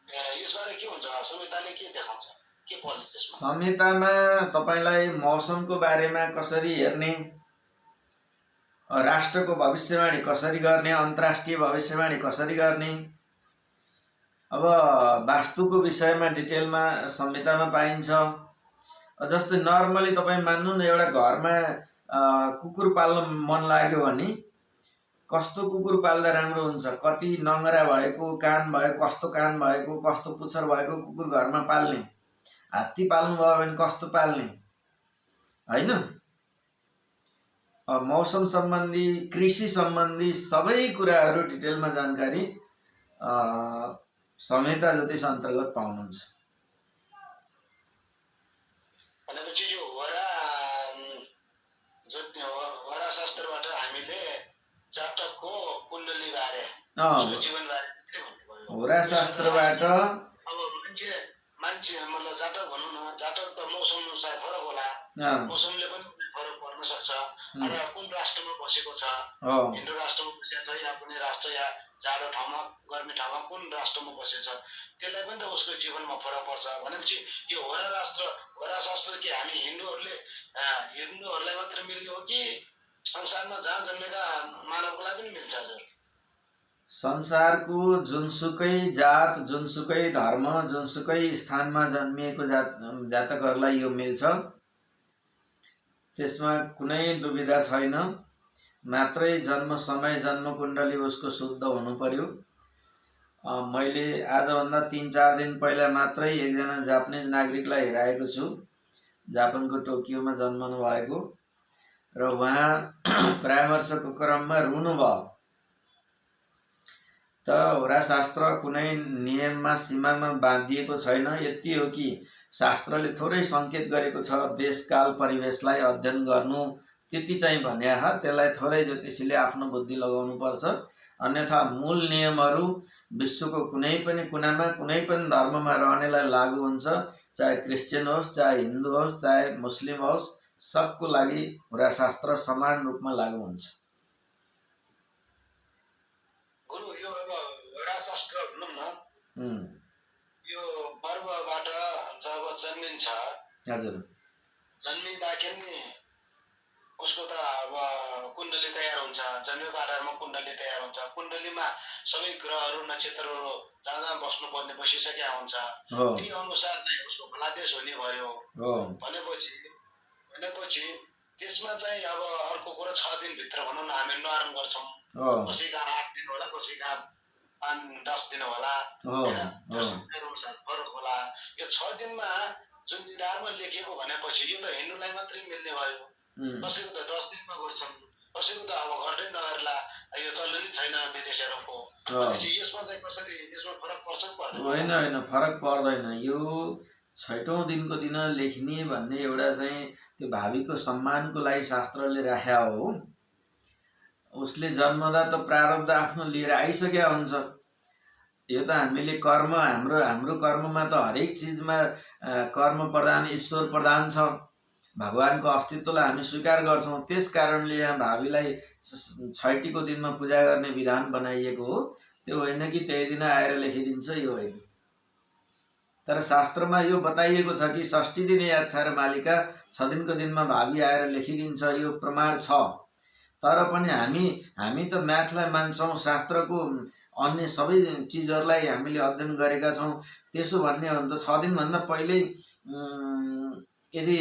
यसबारे के हुन्छ संहिताले के देखाउँछ के पर्छ त्यसमा संहितामा तपाईँलाई मौसमको बारेमा कसरी हेर्ने, राष्ट्रको भविष्यवाणी कसरी गर्ने, अन्तर्राष्ट्रिय भविष्यवाणी कसरी गर्ने, अब वास्तुको विषयमा डिटेलमा संहितामा पाइन्छ। जस्तै नर्मली तपाईँ मान्नु न एउटा घरमा कुकुर पाल्न मन लाग्यो भने कस्तो कुकुर पाल्दा राम्रो हुन्छ, कति नङ्गरा भएको, कान भएको, कस्तो कान भएको, कस्तो पुच्छर भएको कुकुर घरमा पाल्ने, हात्ती पाल्नु भयो भने कस्तो पाल्ने होइन। मौसम सम्बन्धी, कृषि सम्बन्धी सबै कुराहरू डिटेलमा जानकारी संहिता ज्योतिष अन्तर्गत पाउनुहुन्छ। भनेपछि यो वरा शास्त्रबाट हामीले जातकको कुण्डली बारे जीवन बारे होरा शास्त्रबाट अब मान्छे मतलब जातक भनौँ न, जातक त मौसम अनुसार फरक होला, मौसमले पनि फरक पर्न सक्छ। र कुन राष्ट्रमा बसेको छ, हिन्दू राष्ट्रमा बसेको छ या कुनै राष्ट्र या जाडो ठाउँमा गर्मी ठाउँमा कुन राष्ट्रमा बसेछ त्यसलाई पनि त उसको जीवनमा फरक पर्छ। भनेपछि यो होरा शास्त्र के हामी हिन्दूहरूलाई मात्र मिल्ने हो कि संसारमा जहाँ जन्मेका मानवलाई पनि मिल्छ हजुर? संसारको जुनसुकै जात, जुनसुकै धर्म, जुनसुकै स्थानमा जन्मिएको जातकहरूलाई यो मिल्छ, त्यसमा कुनै दुविधा छैन। मात्रै जन्म समय, जन्म कुण्डली उसको शुद्ध हुनु पर्यो। मैले आजभन्दा 3-4 दिन पहिला मात्रै एकजना जापानिज नागरिकलाई हेराएको छु, जापानको टोकियोमा जन्मनु भएको, र उहाँ परामर्शको क्रममा रुनुभयो। त होरा शास्त्र कुनै नियममा सीमामा बाँधिएको छैन। यति हो कि शास्त्रले थोरै सङ्केत गरेको छ देशकाल परिवेशलाई अध्ययन गर्नु, त्यति चाहिँ भने त्यसलाई थोरै ज्योतिषीले आफ्नो बुद्धि लगाउनु पर्छ। अन्यथा मूल नियमहरू विश्वको कुनै पनि कुनामा कुनै पनि धर्ममा रहनेलाई लागू हुन्छ, चाहे क्रिस्चियन होस्, चाहे हिन्दू होस्, चाहे मुस्लिम होस्, सबको लागि होरा शास्त्र समान रूपमा लागू हुन्छ। गुरु यो होरा शास्त्र भनौँ न, यो पर्वबाट जब जन्मिन्छ, हजुर, जन्मिँदाखेरि नि उसको त अब कुण्डली तयार हुन्छ, जन्मेको आधारमा कुण्डली तयार हुन्छ। कुण्डलीमा सबै ग्रहहरू नक्षत्रहरू जहाँ जहाँ बस्नुपर्ने बसिसकेका हुन्छ, त्यही अनुसार नै उसको फलादेश हुने भयो। भनेपछि त्यसमा चाहिँ अब अर्को कुरा 6 दिनभित्र भनौँ न हामी न्वारण गर्छौँ, कसैका 8 दिन होला, कसैका 5-10 दिन होला, फरक होला। यो 6 दिनमा जुन निधारमा लेखिएको भनेपछि यो त हिन्दूलाई मात्रै मिल्ने भयो, कसैको त 10 दिनमा गर्छन्, कसैको त अब गर्दै नगर्ला, यो चल्ने छैन विदेशीहरूको। यसमा चाहिँ कसरी यसमा फरक पर्छ कि पर्दैन? होइन, फरक पर्दैन। यो 6औं दिनको दिन लेख्ने भन्ने एउटा चाहिँ त्यो भावीको सम्मानको लागि शास्त्रले राख्या हो। उसले जन्मदा त प्रारब्ध आफ्नो लिएर आइसकेका हुन्छ। यो त हामीले कर्म, हाम्रो कर्ममा त हरेक चिजमा कर्म प्रधान, ईश्वर प्रधान छ। भगवानको अस्तित्वलाई हामी स्वीकार गर्छौँ। त्यस कारणले यहाँ भावीलाई 6टीको दिनमा पूजा गर्ने विधान बनाइएको हो। त्यो होइन कि त्यही दिन आएर लेखिदिन्छ, यो होइन। तर शास्त्रमा यो बताइएको छ कि 6ठी दिन याद छ र मालिका 6 दिनको दिनमा भावी आएर लेखिदिन्छ, यो प्रमाण छ। तर पनि हामी त म्याथलाई मान्छौँ, शास्त्रको अन्य सबै चिजहरूलाई हामीले अध्ययन गरेका छौँ। त्यसो भन्ने हो भने त 6 दिनभन्दा पहिल्यै यदि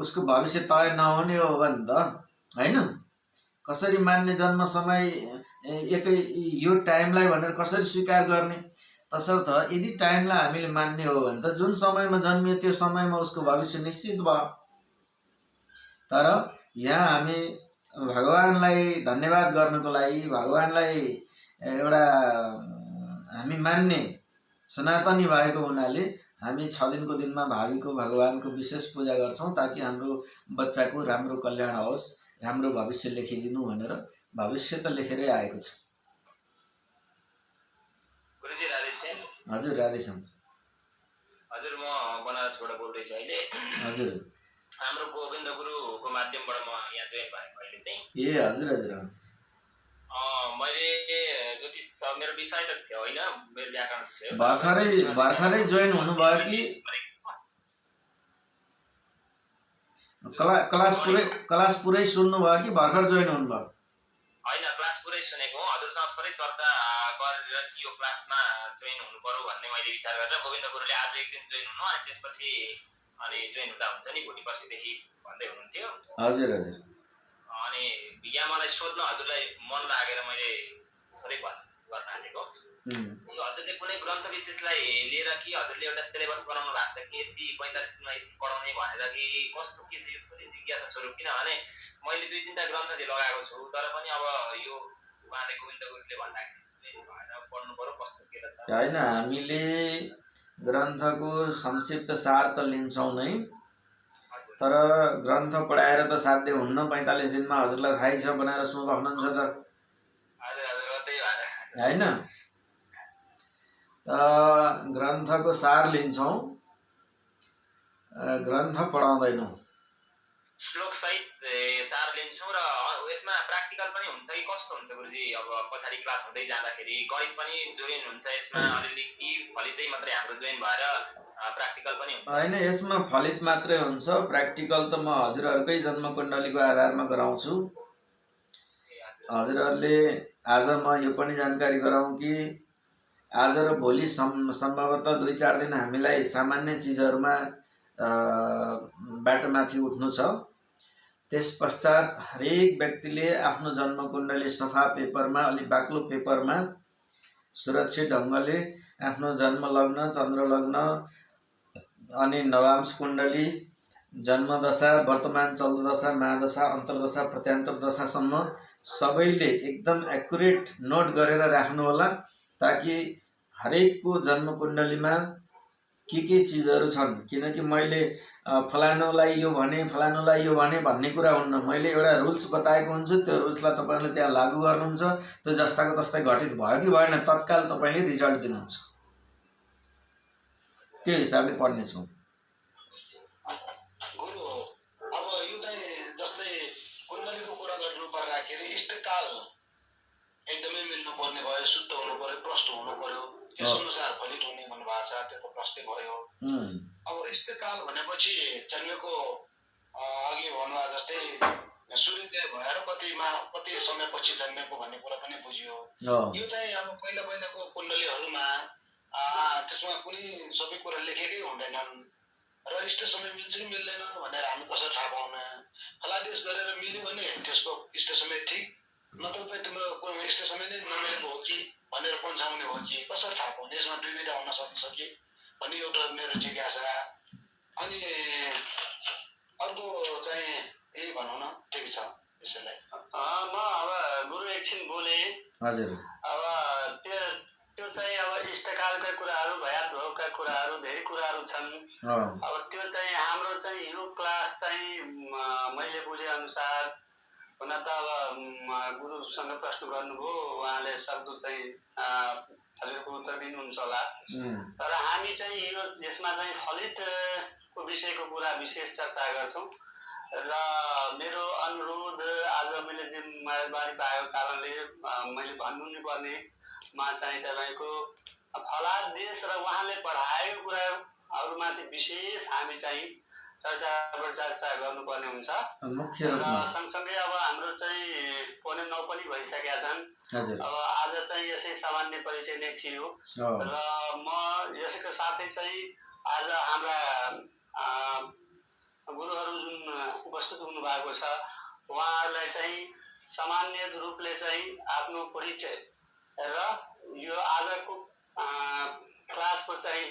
उसको भविष्य तय नहुने हो भने त होइन, कसरी मान्ने जन्म समय एकै यो टाइमलाई भनेर कसरी स्वीकार गर्ने? तसर्थ यदि टाइमलाई हामीले मान्ने हो भने त जुन समयमा जन्मियो त्यो समयमा उसको भविष्य निश्चित भयो। तर यहाँ हामी भगवानलाई धन्यवाद गर्नको लागि, भगवानलाई एउटा हामी मान्ने सनातनी भएको हुनाले हामी 6 दिनको दिनमा भावीको भगवानको विशेष पूजा गर्छौँ, ताकि हाम्रो बच्चाको राम्रो कल्याण होस्, राम्रो भविष्य लेखिदिनु भनेर भविष्य त लेखेरै आएको छ। गुरुजी राधेश्याम। हजुर राधेश्याम। हजुर म बनारसबाट बोल्दैछु अहिले। हजुर हाम्रो गोविन्द गुरुको माध्यमबाट म यहाँ जोइन भएको अहिले चाहिँ। ए हजुर हजुर। मैले ज्योतिष मेरो विषय त थियो होइन, मेरो व्याकरण थियो। भर्खरै जोइन हुनुभयो कि क्लास पुरै सुन्नुभयो कि भर्खर जोइन हुनुभयो? होइन, क्लास पुरै सुनेको हो। हजुरसँग थोरै चर्चा गरेर यो क्लासमा जोइन हुनु पर्यो भन्ने मैले विचार गरेर गोविन्द गुरुले आज एक दिन जोइन हुनु अनि त्यसपछि अनि जोइन हुँदा हुन्छ नि भोलि पर्सिदेखि भन्दै हुनुहुन्थ्यो। हजुर हजुर। अनि यहाँ मलाई सोध्न हजुरलाई मन लागेर मैले थोरै गर्न आँटेको। यो हजुरले कुनै ग्रन्थ विशेषलाई लिएर कि हजुरले एउटा सिलेबस बनाउनु भएको छ कि यति 45 दिनमा यति पढाउने भनेर कि कस्तो के छ, यो थोरै जिज्ञासा स्वरूप। किनभने मैले 2-3टा ग्रन्थ चाहिँ लगाएको छु, तर पनि अब यो उहाँले गोविन्द गुरुले भन्दाखेरि भएर पढ्नु पर्यो कस्तो के छ होइन। हामीले ग्रन्थको संक्षिप्त सार त लिन्छौँ नै, तर ग्रन्थ पढाएर त साध्य हुन्न। 45 दिनमा हजुरलाई थाहै छ बनारसमा बस्नुहुन्छ त होइन। ग्रन्थको सार लिन्छौँ, ग्रन्थ पढाउँदैनौँ। श्लोक सहित सार लिन्छौँ र यसमा प्र्याक्टिकल पनि हुन्छ कि कस्तो हुन्छ गुरुजी? अब पछाडि क्लास हुँदै जाँदाखेरि गणित पनि जोइन हुन्छ यसमा अलिअलि कि फलितै मात्रै हाम्रो जोइन भएर प्र्याक्टिकल पनि हुन्छ? होइन, यसमा फलित मात्रै हुन्छ। प्र्याक्टिकल त म हजुरहरूकै जन्मकुण्डलीको आधारमा गराउँछु। हजुरहरूले आज म यो पनि जानकारी गराउँ कि आज र भोलि सम्भवतः 2-4 दिन हामीलाई सामान्य चिजहरूमा बाटोमाथि उठ्नु छ। त्यस पश्चात हरेक व्यक्तिले आफ्नो जन्मकुण्डली सफा पेपरमा, अलि बाक्लो पेपरमा सुरक्षित ढङ्गले आफ्नो जन्म लग्न, चन्द्र लग्न अनि नवांश कुण्डली, जन्मदशा, वर्तमान चल्ददशा, महादशा, अन्तर्दशा, प्रत्यान्तर दशासम्म सबैले एकदम एक्युरेट नोट गरेर राख्नु होला, ताकि हरेकको जन्मकुण्डलीमा के चिजहरू छन्। किनकि मैले फलानुलाई यो भने फलानुलाई यो भने भन्ने कुरा हुन्न। मैले एउटा रुल्स बताएको हुन्छु, त्यो रुल्सलाई तपाईँले त्यहाँ लागू गर्नुहुन्छ। त्यो जस्ताको तस्तै घटित भयो कि भएन तत्काल तपाईँले रिजल्ट दिनुहुन्छ। त्यो हिसाबले पढ्नेछौँ। गुरु अब यो चाहिँ जस्तै कुण्डलीको कुरा गर्नु पर्दाखेरि इष्टकाल एकदमै मिल्नु पर्ने भयो, शुद्ध हुनु पर्यो, प्रष्ट हुनु पर्यो, त्यस अनुसार फलित हुने भन्नुभएको छ। त्यो त प्रष्टै भयो। अब इष्टकाल भनेपछि जन्मेको अघि भन्नुभयो जस्तै सूर्योदय भएर कति समयपछि जन्मेको भन्ने कुरा पनि बुझियो। यो चाहिँ अब पहिलाको कुण्डलीहरूमा त्यसमा कुनै सबै कुरा लेखेकै हुँदैनन् र इष्ट समय मिल्छ कि मिल्दैन भनेर हामी कसरी थाहा पाउने? फलादेश गरेर मिल्यो भने त्यसको इष्ट समय ठिक, नत्र चाहिँ तिम्रो इष्ट समय नै नमिलेको हो कि भनेर पन्छाउने हो कि कसरी थाहा पाउने? यसमा दुईवटा हुन सक्छ कि भन्ने एउटा मेरो जिज्ञासा। अनि अर्को चाहिँ यही भनौँ न, ठिक छ यसैलाई। म अब गुरु एकछिन बोले। हजुर। अब त्यो चाहिँ अब इष्टकालका कुराहरू, भयात भोगका कुराहरू, धेरै कुराहरू छन्। अब त्यो चाहिँ हाम्रो चाहिँ यो क्लास चाहिँ मैले बुझे अनुसार हुन त अब गुरुसँग प्रश्न गर्नुभयो, उहाँले सक्दो चाहिँ हजुरको उत्तर दिनुहुन्छ होला। तर हामी चाहिँ यसमा चाहिँ फलितको विषयको कुरा विशेष चर्चा गर्छौँ र मेरो अनुरोध आज मैले जिम्मेवारी पाएको कारणले मैले भन्नु नै पर्ने चाहिँ तपाईँको फलादेश र उहाँले पढाएको कुराहरूमाथि विशेष हामी चाहिँ चर्चा गर्नुपर्ने हुन्छ। र सँगसँगै अब हाम्रो चाहिँ 9:15 पनि भइसकेका छन्। अब आज चाहिँ यसै सामान्य परिचय नै थियो र म यसको साथै चाहिँ आज हाम्रा गुरुहरू जुन उपस्थित हुनु भएको छ उहाँहरूलाई चाहिँ सामान्य रूपले चाहिँ आफ्नो परिचय र यो आजको क्लासको चाहिँ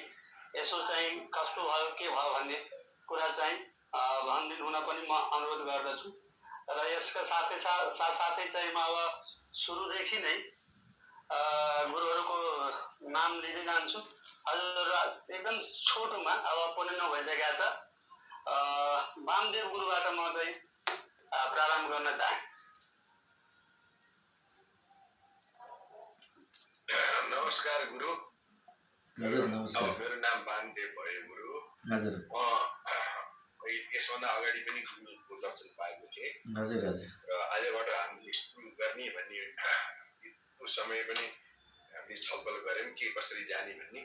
यसो चाहिँ कस्तो भयो के भयो भन्ने कुरा चाहिँ भनिदिनु हुन पनि म अनुरोध गर्दछु। र यसका साथै चाहिँ म अब सुरुदेखि नै गुरुहरूको नाम लिँदै जान्छु। हजुर एकदम छोटोमा अब 9:15 भइसकेका छ। वामदेव गुरुबाट म चाहिँ प्रारम्भ गर्न चाहे। नमस्कार गुरु। हजुर नमस्कार। मेरो नाम बानदेव भयो गुरु। हजुर यसभन्दा अगाडि पनि गुरुको दर्शन पाएको थिएँ। हजुर हजुर। र आजबाट हामीले सुरु गर्ने भन्ने त्यो समय पनि हामीले छलफल गऱ्यौँ के कसरी जाने भन्ने।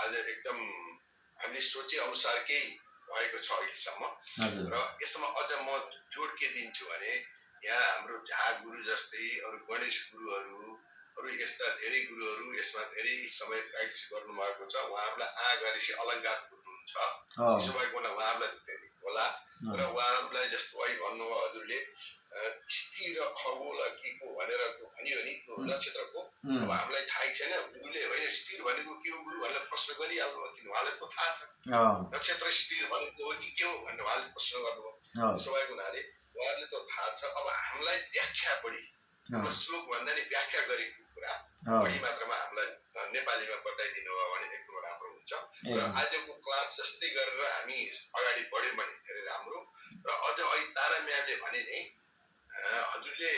आज एकदम हामीले सोचे अनुसारकै भएको छ अहिलेसम्म। र यसमा अझ म जोड के दिन्छु भने यहाँ हाम्रो झा गुरु जस्तै अरू गणेश गुरुहरू अरू यस्ता धेरै गुरुहरू यसमा धेरै समय प्र्याक्टिस गर्नुभएको छ। उहाँहरूलाई आगरेसी अलङ्कार बुझ्नुहुन्छ सबैकोलाई उहाँहरूलाई धेरै होला। र उहाँहरूलाई जस्तो अहिले भन्नुभयो हजुरले स्थिर र खगोल के को भनेर भनियो नि त्यो नक्षत्रको। अब हामीलाई थाहै छैन। गुरुले होइन स्थिर भनेको के हो गुरु भनेर प्रश्न गरिहाल्नु भयो किन उहाँलाई त थाहा छ नक्षत्र स्थिर भनेको हो कि के हो भनेर उहाँले प्रश्न गर्नुभयो। सबैको हुनाले उहाँहरूले त थाहा छ। अब हामीलाई व्याख्या बढी श्लोक भन्दा नि व्याख्या गरेको कुरा बढी मात्रामा हामीलाई नेपालीमा बताइदिनु भयो भने एकदम राम्रो हुन्छ। र आजको क्लास जस्तै गरेर हामी अगाडि बढ्यौँ भने धेरै राम्रो। र अझ अहिले तारा म्यामले भने नि हजुरले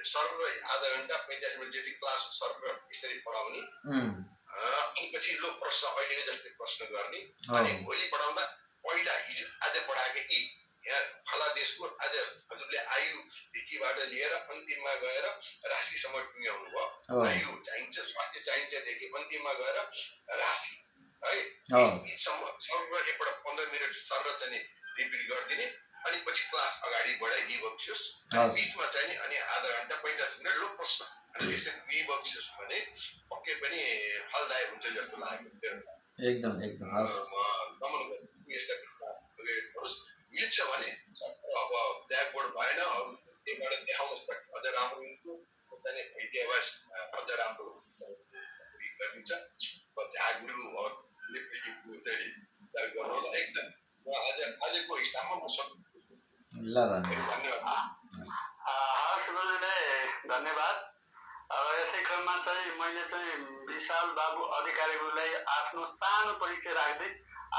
सर्व आधा घन्टा 45 मिनट जति क्लास सर्व यसरी पढाउने अनि पछि लो प्रश्न अहिलेको जस्तै प्रश्न गर्ने अनि भोलि पढाउँदा पहिला हिजो आज पढाएको कि यहाँ फला देशको आज हजुरले आयु भिकीबाट लिएर अन्तिममा गएर राशिसम्म टुङ्ग्याउनु भयो। आयु चाहिन्छ स्वास्थ्य चाहिन्छदेखि अन्तिममा गएर राशि है सर्व एकपल्ट 15 मिनट सर्व चाहिँ रिपिट गरिदिने अनि पछि क्लास अगाडि बढाइदिए बक्सियोस्। बिचमा चाहिँ अनि आधा घन्टा 45 मिनट लो प्रश्न अनि यसरी दिए बक्सियोस् भने पक्कै पनि फलदायक हुन्छ जस्तो लाग्यो। एकदम एकदम नमन गर्छु यसरी मिल्छ भने अब ब्ल्याकबोर्ड भएन अरू त्यहीबाट देखाउनुहोस् अझ राम्रो हुन्थ्यो। भइदिएवास अझ राम्रो गरिदिन्छ। झा गुरु एकदम आजको स्थानमा म धन्यवाद। हस् गुरुले धन्यवाद। अब यसै क्रममा चाहिँ मैले चाहिँ विशाल बाबु अधिकारी गुरुलाई आफ्नो सानो परिचय राख्दै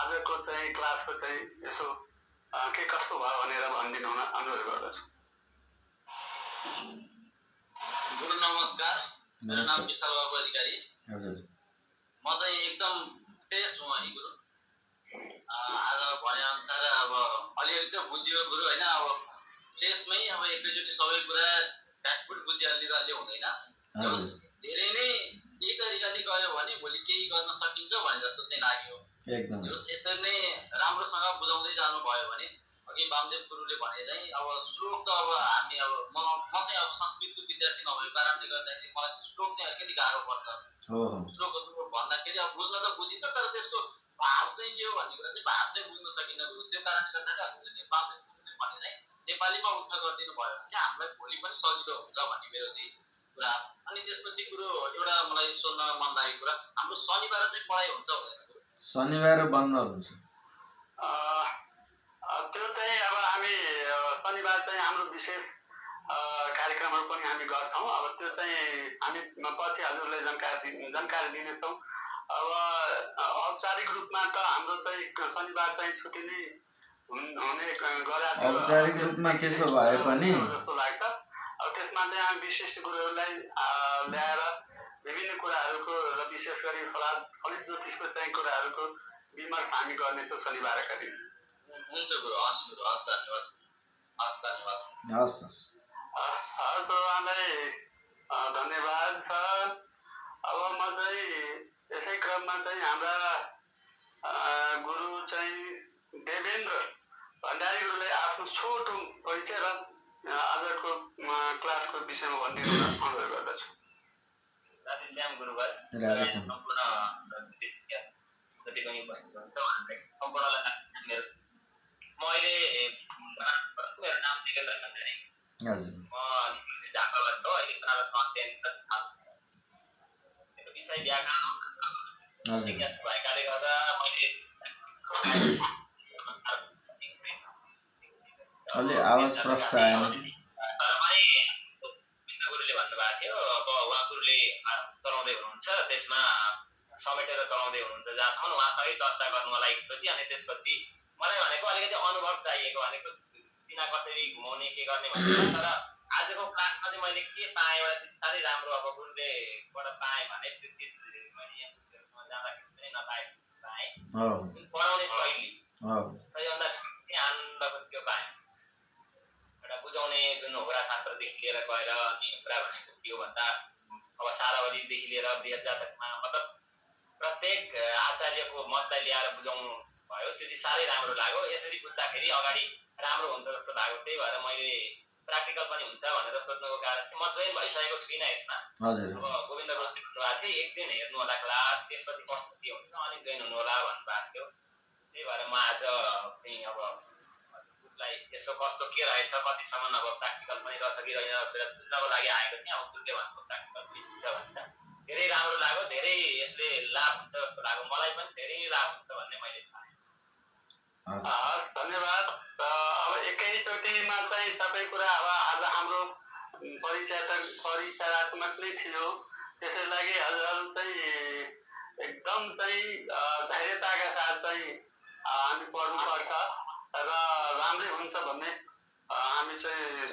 आजको चाहिँ क्लासको चाहिँ यसो के कस्तो भयो भनेर भनिदिनु हुन अनुरोध गर्दछु। गुरु नमस्कार। मेरो नाम विशाल बाबु अधिकारी। हजुर म चाहिँ एकदम फ्रेस हुँ अनि गुरु। आज भने अनुसार अब अलिअलि त बुझ्यो गुरु होइन। अब फ्रेसमै अब एकैचोटि सबै कुरा ब्याकफुट बुझिहाल्ने हुँदैन। धेरै नै यही तरिकाले गयो भने भोलि केही गर्न सकिन्छ भने जस्तो चाहिँ लाग्यो। यसरी नै राम्रोसँग बुझाउँदै जानु भयो भने अघि वामदेव गुरुले भने चाहिँ अब श्लोक त अब हामी अब म चाहिँ अब संस्कृतको विद्यार्थी नभएको कारणले गर्दाखेरि मलाई श्लोक चाहिँ अलिकति गाह्रो पर्छ। श्लोकहरू भन्दाखेरि अब बुझ्न त बुझिन्छ तर त्यसको भाव चाहिँ के हो भन्ने कुरा चाहिँ भाव चाहिँ बुझ्न सकिन्न। त्यो कारणले गर्दाखेरि वामदेव गुरुले भने चाहिँ नेपालीमा उच्च गरिदिनु भयो भने चाहिँ हामीलाई भोलि पनि सजिलो हुन्छ भन्ने मेरो चाहिँ कुरा। अनि त्यसपछि कुरो एउटा मलाई सोध्न मन लागेको कुरा हाम्रो शनिबार चाहिँ पढाइ हुन्छ भनेर। शनिबार बन्द हुन्छ। त्यो चाहिँ अब हामी शनिबार चाहिँ हाम्रो विशेष कार्यक्रमहरू पनि हामी गर्छौँ। अब त्यो चाहिँ हामी पछि हजुरलाई जानकारी दिनेछौँ। अब औपचारिक रूपमा त हाम्रो चाहिँ शनिबार चाहिँ छुट्टी नै हुने गराएको औपचारिक रूपमा त्यसो भए पनि जस्तो लाग्छ। अब त्यसमा चाहिँ हामी विशिष्ट गुरुहरूलाई ल्याएर विभिन्न कुराहरूको र विशेष गरी फलित ज्योतिषको चाहिँ कुराहरूको विमर्श हामी गर्नेछौँ शनिबारका दिन। हुन्छ गुरु। हस् गुरु। हस् धन्यवाद। हस् धन्यवाद। हस् हस् उहाँलाई धन्यवाद छ। अब म चाहिँ यसै क्रममा चाहिँ हाम्रा गुरु चाहिँ देवेन्द्र भण्डारी गुरुलाई आफ्नो छोटो परिचय र आजको क्लासको विषयमा भनिदिनु अनुरोध गर्दछु। राधेश्याम गुरुबार सम्पूर्ण जति पनि उपस्थित हुनुहुन्छ सम्पूर्णलाई मेरो म अहिले मेरो नाम देवेन्द्र भण्डारी। म झापाबाट हो। अहिले विषय व्याकरण जिज्ञासा भएकाले गर्दा मैले अलि आवाज प्रष्ट आएन। तर पनि गुरुले भन्नुभएको थियो अब उहाँ गुरुले चलाउँदै हुनुहुन्छ त्यसमा समेटेर चलाउँदै हुनुहुन्छ जहाँसम्म उहाँसँगै चर्चा गर्नु मलाई इच्छा थियो। अनि त्यसपछि मलाई भनेको अलिकति अनुभव चाहिएको भनेको दिन किन कसरी घुमाउने के गर्ने भन्ने तर आजको क्लासमा चाहिँ मैले के पाएँ एउटा चिज साह्रै राम्रो अब गुरुलेबाट पाएँ भने त्यो चिज मैले यहाँ गुरुसँग जाँदाखेरि पनि नपाएको चिज पाएँ जुन पढाउने शैली सबैभन्दा आनन्दको त्यो पाएँ एउटा बुझाउने जुन होरा शास्त्रदेखि लिएर गएर अनि कुरा भनेको के हो भन्दा अब सारावलीदेखि लिएर बृहत जातकमा मतलब प्रत्येक आचार्यको मतलाई ल्याएर बुझाउनु भयो त्यो चाहिँ साह्रै राम्रो लाग्यो यसरी बुझ्दाखेरि अगाडि राम्रो हुन्छ जस्तो लाग्यो त्यही भएर मैले प्र्याक्टिकल पनि हुन्छ भनेर सोध्नुको कारण चाहिँ म जोइन भइसकेको छुइनँ यसमा अब गोविन्द गोष्ठी भन्नुभएको थियो एक दिन हेर्नु होला क्लास त्यसपछि कस्तो के हुन्छ अनि जोइन हुनु होला भन्नुभएको थियो त्यही भएर म आज चाहिँ अब ग्रुपलाई यसो कस्तो के रहेछ कतिसम्म अब प्र्याक्टिकल पनि रहेछ कि रहेन जसरी बुझ्नको लागि आएको थिएँ अब ग्रुपले भनेको प्र्याक्टिकल पनि हुन्छ भनेर धेरै राम्रो लाग्यो धेरै यसले लाभ हुन्छ जस्तो लाग्यो मलाई पनि धेरै लाभ हुन्छ भन्ने मैले पाएँ धन्यवाद अब एकैचोटिमा चाहिँ सबै कुरा अब आज हाम्रो परिचयात्मक नै थियो त्यसै लागि हजुरहरू चाहिँ एकदम चाहिँ धैर्यताका साथ चाहिँ हामी पढ्नुपर्छ र राम्रै हुन्छ भन्ने हामी चाहिँ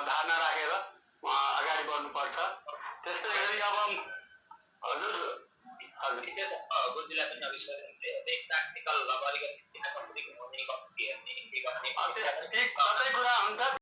धारणा राखेर अगाडि बढ्नुपर्छ त्यस्तै गरी अब हजुर विशेष गुरुजीलाई पनि अविश्वास प्र्याक्टिकल अब अलिकति कसरी घुमाउने कसरी हेर्ने के गर्ने कतै कुरा हुन्छ